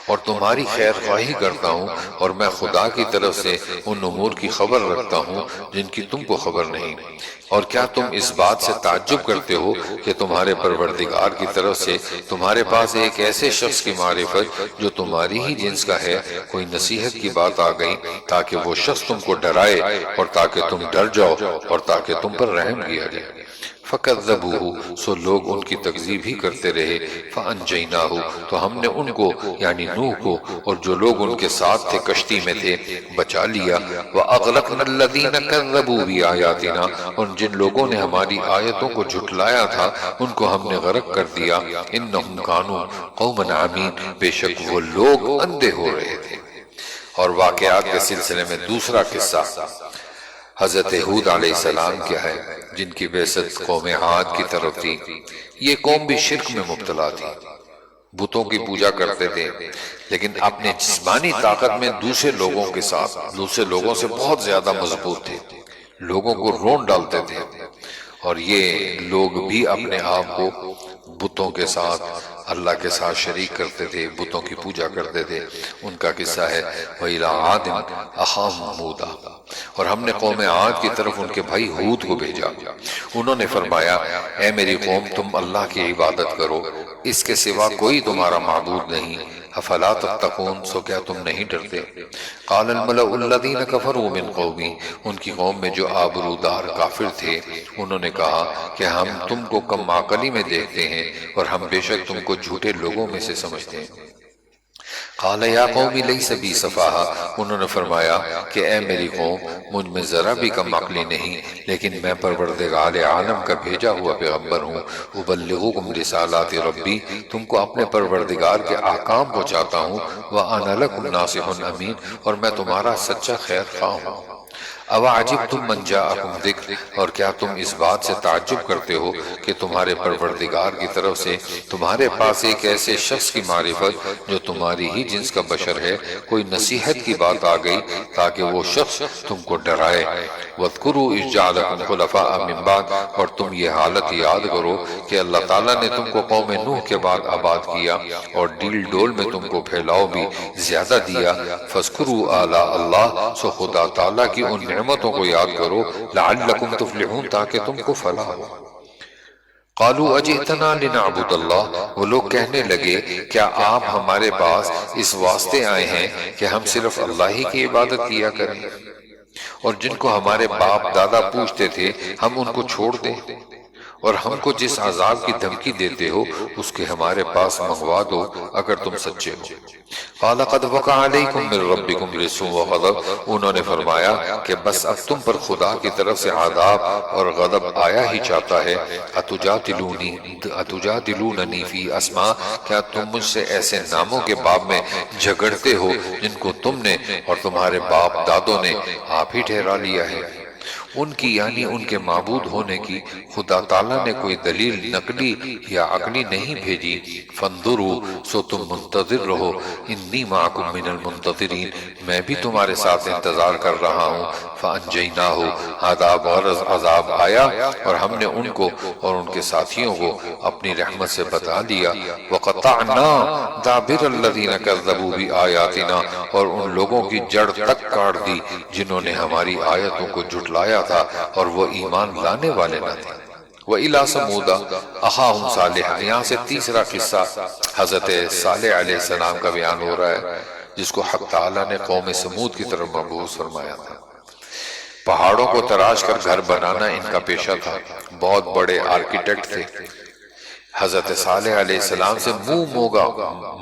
اور تمہاری خیر خواہی کرتا ہوں، اور میں خدا کی طرف سے ان امور کی خبر رکھتا ہوں جن کی تم کو خبر نہیں۔ اور کیا تم اس بات سے تعجب کرتے ہو کہ تمہارے پروردگار کی طرف سے تمہارے پاس ایک ایسے شخص کی معرفت جو تمہاری ہی جنس کا ہے کوئی نصیحت کی بات آ گئی تاکہ وہ شخص تم کو ڈرائے اور تاکہ تم ڈر جاؤ اور تاکہ تم پر رحم کیا جائے۔ فَكَذَّبُوهُ، سو لوگ ان کی تکذیب ہی کرتے رہے۔ فَأَنْجَيْنَاهُ، تو ہم نے ان کو یعنی نوح کو اور جو لوگ ان کے ساتھ تھے کشتی میں تھے بچا لیا۔ وَأَغْرَقْنَا الَّذِينَ كَذَّبُوا بِآيَاتِنَا، اور جن لوگوں نے ہماری آیتوں کو جھٹلایا تھا ان کو ہم نے غرق کر دیا۔ إِنَّهُمْ كَانُوا قَوْمًا عَمِينَ، بے شک وہ لوگ اندھے ہو رہے تھے۔ اور واقعات کے سلسلے میں دوسرا قصہ حضرت ہود علیہ السلام کیا ہے، جن کی بعثت قوم عاد کی طرف تھی۔ یہ قوم بھی شرک میں مبتلا تھی، بتوں کی پوجا کرتے تھے، لیکن اپنے جسمانی طاقت میں دوسرے لوگوں سے بہت زیادہ مضبوط تھے، لوگوں کو رون ڈالتے تھے، اور یہ لوگ بھی اپنے آپ کو بتوں کے ساتھ اللہ کے ساتھ شریک کرتے تھے، بتوں کی پوجا کرتے تھے۔ ان کا قصہ ہے وَإِلَىٰ عَادٍ أَخَاهُمْ هُودًا، اور ہم نے قوم عاد کی طرف ان کے بھائی ہود کو بھیجا۔ انہوں نے فرمایا اے میری قوم تم اللہ کی عبادت کرو، اس کے سوا کوئی تمہارا معبود نہیں۔ افلا تتقون، سو کیا تم نہیں ڈرتے؟ قال الملأ الذین کفروا من قومی، ان کی قوم میں جو آبرودار کافر تھے انہوں نے کہا کہ ہم تم کو کم عقلی میں دیکھتے ہیں اور ہم بے شک تم کو جھوٹے لوگوں میں سے سمجھتے ہیں۔ قال یا قوم لیس بی سفاہہ، انہوں نے فرمایا کہ اے میری قوم مجھ میں ذرا بھی کم عقلی نہیں، لیکن میں پروردگار عالم کا بھیجا ہوا پیغمبر ہوں۔ ابلغکم رسالات ربی، تم کو اپنے پروردگار کے احکام پہنچاتا ہوں۔ وانا لکم ناصح امین، اور میں تمہارا سچا خیر خواہ ہوں۔ اَوَعَجِبْتُم مَّن جَاءَكُم ذِکْرٌ، اور کیا تم اس بات سے تعجب کرتے ہو کہ تمہارے پروردگار کی طرف سے تمہارے پاس ایک ایسے شخص کی معرفت جو تمہاری ہی جنس کا بشر ہے کوئی نصیحت کی بات آ گئی تاکہ وہ شخص تم کو ڈرائے۔ وَاذْكُرُوا إِذْ جَعَلَكُمْ خُلَفَاءَ مِن بَعْدِ، اور تم یہ حالت یاد کرو کہ اللہ تعالیٰ نے تم کو قوم نوح کے بعد آباد کیا اور ڈیل ڈول میں تم کو پھیلاؤ بھی زیادہ دیا۔ فَاذْكُرُوا آلاء اللہ، سو خدا تعالیٰ کی ان نعمتوں کو یاد کرو، لَعَلَّكُمْ تُفْلِحُونَ، تاکہ تم کو فلاح ہو۔ قالوا اجئتنا لنعبد اللہ، وہ لوگ کہنے لگے کیا آپ ہمارے پاس اس واسطے آئے ہیں کہ ہم صرف اللہ ہی کی عبادت کیا کریں، اور جن کو ہمارے باپ دادا پوچھتے تھے ہم ان کو چھوڑ دیں، اور ہم کو جس عذاب کی دھمکی دیتے ہو اس کے ہمارے پاس منگوا دو اگر تم سچے ہو۔ قال قد وقع علیکم من ربکم رجس وغضب، انہوں نے فرمایا کہ بس اب تم پر خدا کی طرف سے عذاب اور غضب آیا ہی چاہتا ہے۔ اتجادلوننی فی اسماء، کیا تم مجھ سے ایسے ناموں کے باب میں جھگڑتے ہو جن کو تم نے اور تمہارے باپ دادوں نے آپ ہی ٹھہرا لیا ہے۔ ان کی یعنی ان کے معبود ہونے کی خدا تعالیٰ نے کوئی دلیل نقلی یا عقلی نہیں بھیجی۔ فانظروا، سو تم منتظر رہو، انی معکم من المنتظرین، میں بھی تمہارے ساتھ انتظار کر رہا ہوں۔ فانجیناہ، عذاب آیا اور ہم نے ان کو اور ان کے ساتھیوں کو اپنی رحمت سے بتا دیا۔ وقطعنا دابر الذین کذبوا بآیاتنا، اور ان لوگوں کی جڑ تک کاٹ دی جنہوں نے ہماری آیتوں کو جھٹلایا تھا اور وہ ایمان لانے والے نہ تھے۔ وَإِلَىٰ ثَمُودَ أَخَاهُمْ صَالِحًا، یہاں سے تیسرا قصہ حضرت صالح علیہ السلام کا بیان ہو رہا ہے جس کو حق تعالیٰ نے قوم سمود کی طرف مبعوث فرمایا تھا۔ پہاڑوں کو تراش کر گھر بنانا ان کا پیشہ تھا، بہت بڑے آرکیٹیکٹ تھے۔ حضرت صالح علیہ السلام سے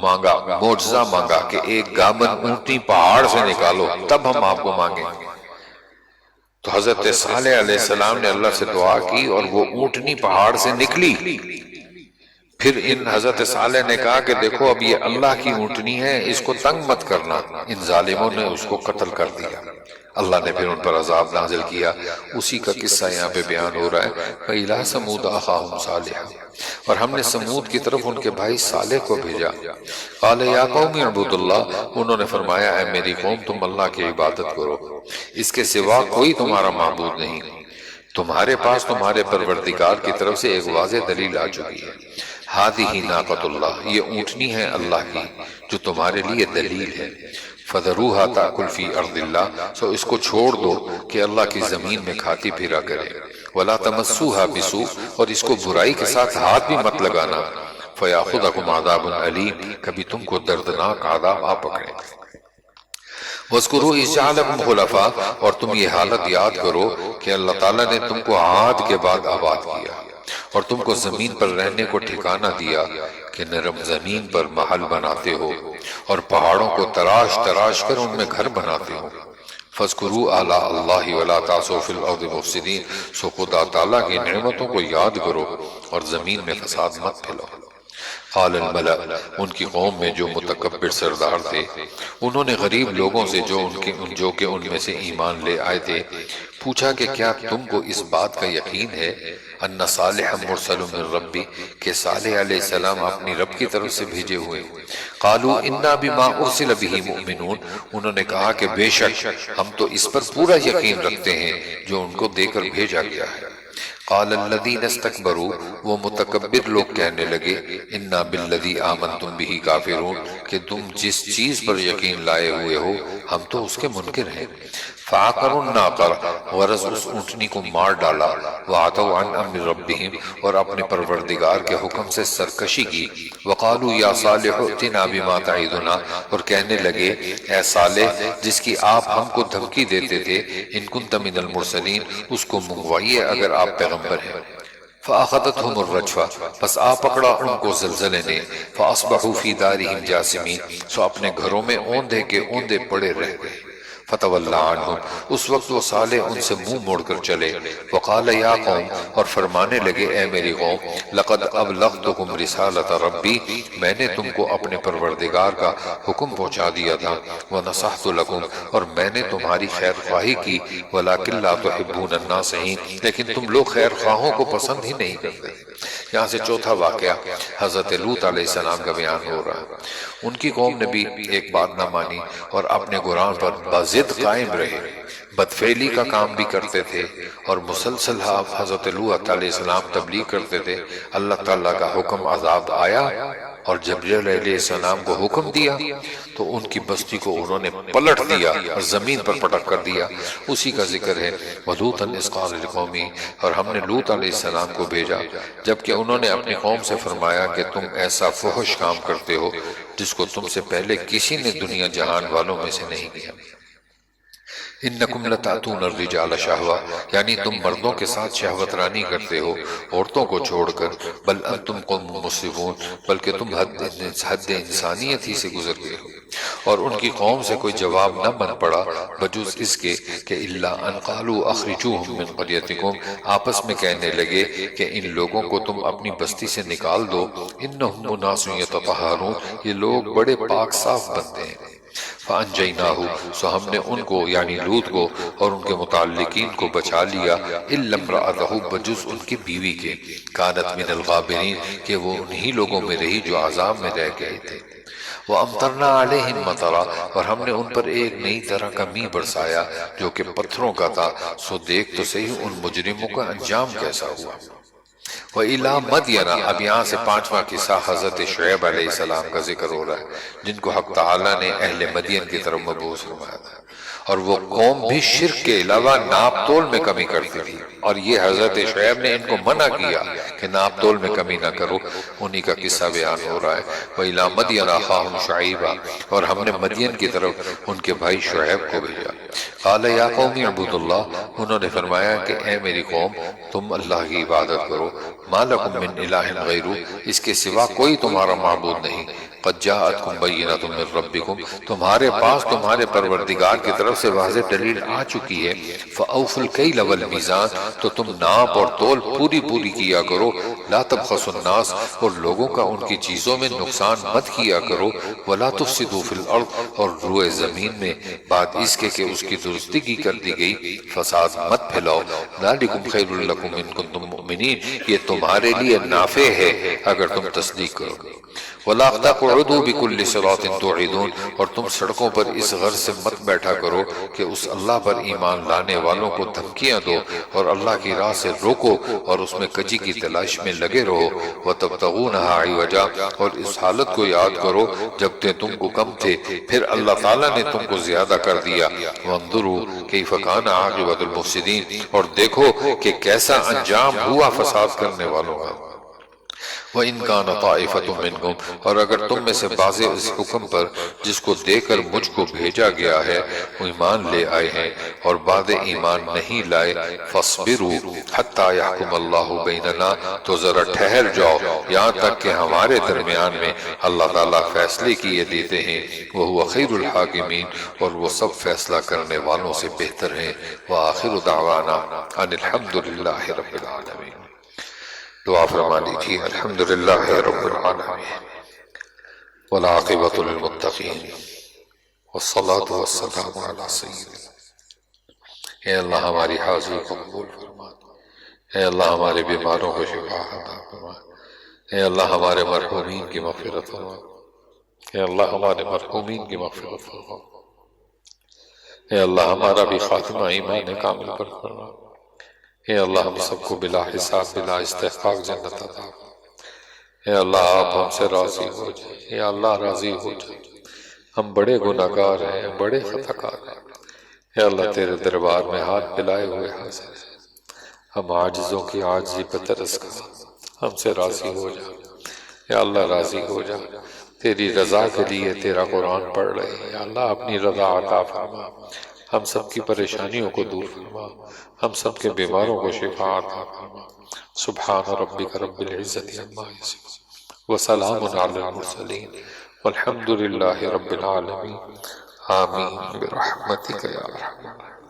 مانگا معجزہ مانگا کہ ایک گامن اونٹنی پہاڑ سے نکالو تب ہم آپ کو مانگیں۔ تو حضرت صالح علیہ السلام نے اللہ سے دعا کی اور وہ اونٹنی پہاڑ سے نکلی۔ پھر ان حضرت صالح نے کہا کہ دیکھو اب یہ اللہ کی اونٹنی ہے، اس کو تنگ مت کرنا۔ ان ظالموں نے اس کو قتل کر دیا۔ اللہ نے پھر ان پر عذاب نازل کیا، اسی کا قصہ یہاں پہ بیان ہو رہا ہے۔ وَإِلَىٰ ثَمُودَ أَخَاهُمْ صَالِحًا، اور ہم نے سمود کی طرف ان کے بھائی صالح کو بھیجا۔ قال یا قوم اعبدوا اللہ، انہوں نے فرمایا اے میری قوم تم اللہ کی عبادت کرو، اس کے سوا کوئی تمہارا معبود نہیں۔ تمہارے پاس تمہارے پروردگار کی طرف سے ایک واضح دلیل آ چکی ہے۔ ہذہ ناقۃ اللہ، یہ اونٹنی ہے اللہ کی جو تمہارے لیے دلیل ہے۔ فَذَرُوهَا تَأْكُلْ فِي أَرْضِ اللَّهِ، سو اس کو چھوڑ دو کہ اللہ کی زمین میں کھاتی پھرا کرے۔ وَلَا تَمَسُّوهَا بِسُوءٍ، اور اس کو برائی کے ساتھ ہاتھ بھی مت لگانا۔ فَيَأْخُذَكُمْ عَذَابٌ أَلِيمٌ، کبھی تم کو دردناک عذاب آ پکڑے۔ وَاذْكُرُوا إِذْ جَعَلَكُمْ خُلَفَاءَ، اور تم یہ حالت یاد کرو کہ اللہ تعالیٰ نے تم کو عاد کے بعد آباد کیا اور تم کو زمین پر رہنے کو ٹھکانہ دیا کہ نرم زمین پر محل بناتے ہو اور پہاڑوں کو تراش تراش کر ان میں گھر بناتے ہو۔ فَاذْكُرُوا آلَاءَ اللَّهِ وَلَا تَعْثُوا فِي الْأَرْضِ مُفْسِدِينَ، سو خدا تعالیٰ کی نعمتوں کو یاد کرو اور زمین میں فساد مت پھیلاؤ۔ قال الملأ، ان کی قوم میں جو متکبر سردار تھے انہوں نے غریب لوگوں سے جو کہ ان میں سے ایمان لے آئے تھے پوچھا کہ کیا تم کو اس بات کا یقین ہے ان صالح مرسل من ربی، کہ صالح علیہ السلام اپنی رب کی طرف سے بھیجے ہوئے؟ قالوا انا بما ارسل به مؤمنون، انہوں نے کہا کہ بے شک ہم تو اس پر پورا یقین رکھتے ہیں جو ان کو دے کر بھیجا گیا ہے۔ قال الذین استکبروا، وہ متکبر لوگ کہنے لگے انا بالذی آمنتم به کافرون، کہ تم جس چیز پر یقین لائے ہوئے ہو ہم تو اس کے منکر ہیں۔ فعقروا الناقہ، غرض اس اونٹنی کو مار ڈالا، وعتوا عن امر ربہم، اور اپنے پروردگار کے حکم سے سرکشی کی۔ وقالوا یا صالح ائتنا بما تعدنا، اور کہنے لگے اے صالح جس کی آپ ہم کو دھمکی دیتے تھے، ان کنت من المرسلین، اس کو منگوائیے اگر آپ پیغمبر ہیں۔ فأخذتهم الرجفہ، پس آ پکڑا ان کو زلزلے نے، فأصبحوا فی دارہم جاثمین، سو اپنے گھروں میں اوندے کے اوندے پڑے رہ گئے۔ فتولی عنہم، اس وقت وہ صالح ان سے منہ موڑ کر چلے، وقال یا قوم، اور فرمانے لگے اے میری قوم، لقد ابلغتکم رسالت ربی، میں نے تم کو اپنے پروردگار کا حکم پہنچا دیا تھا، ونصحت لکم، اور میں نے تمہاری خیر خواہی کی، ولکن لا تحبون الناصحین، لیکن تم لوگ خیر خواہوں کو پسند ہی نہیں کرتے۔ یہاں سے چوتھا واقعہ حضرت لوط علیہ السلام کا بیان ہو رہا ہے۔ ان کی قوم نے بھی ایک بات نہ مانی اور اپنے گناہ پر بضد قائم رہے، بدفعلی کا کام بھی کرتے تھے، اور مسلسل حضرت لوط علیہ السلام تبلیغ کرتے تھے۔ اللہ تعالیٰ کا حکم عذاب آیا اور جبرائیل علیہ السلام کو حکم دیا تو ان کی بستی کو انہوں نے پلٹ دیا اور زمین پر پٹک کر دیا۔ اسی کا ذکر ہے وَلُوطًا إِذْ قَالَ لِقَوْمِهِ، اور ہم نے لوط علیہ السلام کو بھیجا جبکہ انہوں نے اپنی قوم سے فرمایا کہ تم ایسا فحش کام کرتے ہو جس کو تم سے پہلے کسی نے دنیا جہان والوں میں سے نہیں کیا۔ انکم لتاتون الرجال شہوہ، یعنی تم مردوں کے ساتھ شہوت رانی کرتے ہو عورتوں کو چھوڑ کر، بل انتم قوم مسرفون، بلکہ تم حد انسانیت ہی سے گزر گئے ہو۔ اور ان کی قوم سے کوئی جواب نہ بن پڑا بجز اس کے کہ الا ان قالوا اخرجوہم من قریتکم، آپس میں کہنے لگے کہ ان لوگوں کو تم اپنی بستی سے نکال دو، انہم اناس یتطہرون، یہ لوگ بڑے پاک صاف بنتے ہیں۔ فَأَنْجَيْنَاهُ، سو ہم نے ان کو یعنی لوط کو اور ان کے متعلقین کو بچا لیا، إِلَّا امْرَأَتَهُ، بجز ان کی بیوی کے، كَانَتْ مِنَ الْغَابِرِينَ، کہ وہ انہی لوگوں میں رہی جو عذاب میں رہ گئے تھے۔ وَأَمْطَرْنَا عَلَيْهِمْ مَطَرًا، اور ہم نے ان پر ایک نئی طرح کا می برسایا جو کہ پتھروں کا تھا، سو دیکھ تو صحیح ان مجرموں کا انجام کیسا ہوا۔ وَإِلَىٰ مَدْيَنَ، اب یہاں سے پانچواں قصہ حضرت شعیب علیہ السلام کا ذکر ہو رہا ہے جن کو حق تعالیٰ نے اہل مدین کی طرف مبعوث فرمایا تھا، اور وہ قوم بھی شرک کے علاوہ ناپ تول میں کمی کرتی تھی، اور یہ حضرت شعیب نے ان کو منع کیا کہ ناپ تول میں کمی نہ کرو۔ انہی کا قصہ بیان ہو رہا ہے وَإِلَىٰ مَدْيَنَ أَخَاهُمْ شُعَيْبًا، اور ہم نے مدین کی طرف ان کے بھائی شعیب کو بھیجا۔ قال یا قوم اعبدوا اللہ، انہوں نے فرمایا کہ اے میری قوم تم اللہ کی عبادت کرو، ما لکم من الہ غیرہ، اس کے سوا کوئی تمہارا معبود نہیں، قد جاءتکم بینۃ من ربکم، تمہارے پاس تمہارے پروردگار کی طرف سے واضح دلیل آ چکی ہے، فاوفوا الکیل والمیزان، تو تم ناپ اور تول پوری کیا کرو، لا تبخسوا الناس، اور لوگوں کا ان کی چیزوں میں نقصان مت کیا کرو، ولا تفسدوا فی الارض، اور روئے زمین میں بعد اس کے کہ اس کی درستگی کر دی گئی فساد مت پھیلاؤ، ذالکم خیر لکم ان کنتم مؤمنین، یہ تمہارے لیے نافع ہے اگر تم تصدیق کرو گے۔ وَلَا تَقْعُدُوا بِكُلِّ صِرَاطٍ تُوعِدُونَ، اور تم سڑکوں پر اس غرض سے مت بیٹھا کرو کہ اس اللہ پر ایمان لانے والوں کو دھمکیاں دو اور اللہ کی راہ سے روکو اور اس میں کجی کی تلاش میں لگے رہو، وَتَبْتَغُونَهَا عِوَجًا، اور اس حالت کو یاد کرو جب تم کو کم تھے پھر اللہ تعالیٰ نے تم کو زیادہ کر دیا، وَانظُرُوا كَيْفَ كَانَ عَاقِبَةُ الْمُفْسِدِينَ، اور دیکھو کہ کیسا انجام ہوا فساد کرنے والوں کا۔ وَإِنْ كَانَ طَائِفَةٌ مِّنْكُمْ، اور اگر تم میں سے بعض اس حکم پر جس کو دے کر مجھ کو بھیجا گیا ہے وہ ایمان لے آئے ہیں اور بعد ایمان نہیں لائے، فَاصْبِرُوا حَتَّى يَحْكُمَ اللَّهُ بَيْنَنَا، تو ذرا ٹھہر جاؤ یہاں تک کہ ہمارے درمیان میں اللہ تعالیٰ فیصلے کیے دیتے ہیں، وَهُوَ خَيْرُ الْحَاكِمِينَ، اور وہ سب فیصلہ کرنے والوں سے بہتر ہیں۔ وَآخِرُ دَعْوَانَا أَنِ الْحَمْدُ لِلَّهِ رَبِّ الْعَالَمِينَ۔ دعا فرما لیجیے۔ الحمدللہ رب العالمین والعاقبۃ للمتقین والصلاة والسلام علی سیدنا۔ اے اللہ ہماری حاضری کو قبول فرما، اے اللہ ہمارے بیماروں کو شفا عطا فرما، اے اللہ ہمارے مرحومین کی مغفرت فرما، اے اللہ ہمارے مرحومین کی مغفرت فرما، اے اللہ ہمارا بھی خاتمہ ایمان کامل پر فرما، اے اللہ ہم سب کو بلا حساب بلا استحقاق جنت عطا فرما، اے اللہ آپ ہم سے راضی ہو جائے، اے اللہ راضی ہو جائے، ہم بڑے گناہگار ہیں، بڑے خطاکار ہیں، اے اللہ تیرے دربار میں ہاتھ پھیلائے ہوئے حاضر ہیں، ہم عاجزوں کی عاجزی پہ ترس کر ہم سے راضی ہو جا، اے اللہ راضی ہو جا، تیری رضا کے لیے تیرا قرآن پڑھ رہے ہیں، اے اللہ اپنی رضا عطا فرما، ہم سب کی پریشانیوں کو دور فرما، ہم سب کے بیماروں کو شفا عطا فرما۔ سبحان ربک رب العزت عما یصفون وسلام علی المرسلین والحمد للہ رب العالمین۔ آمین برحمتک یا ارحم الراحمین۔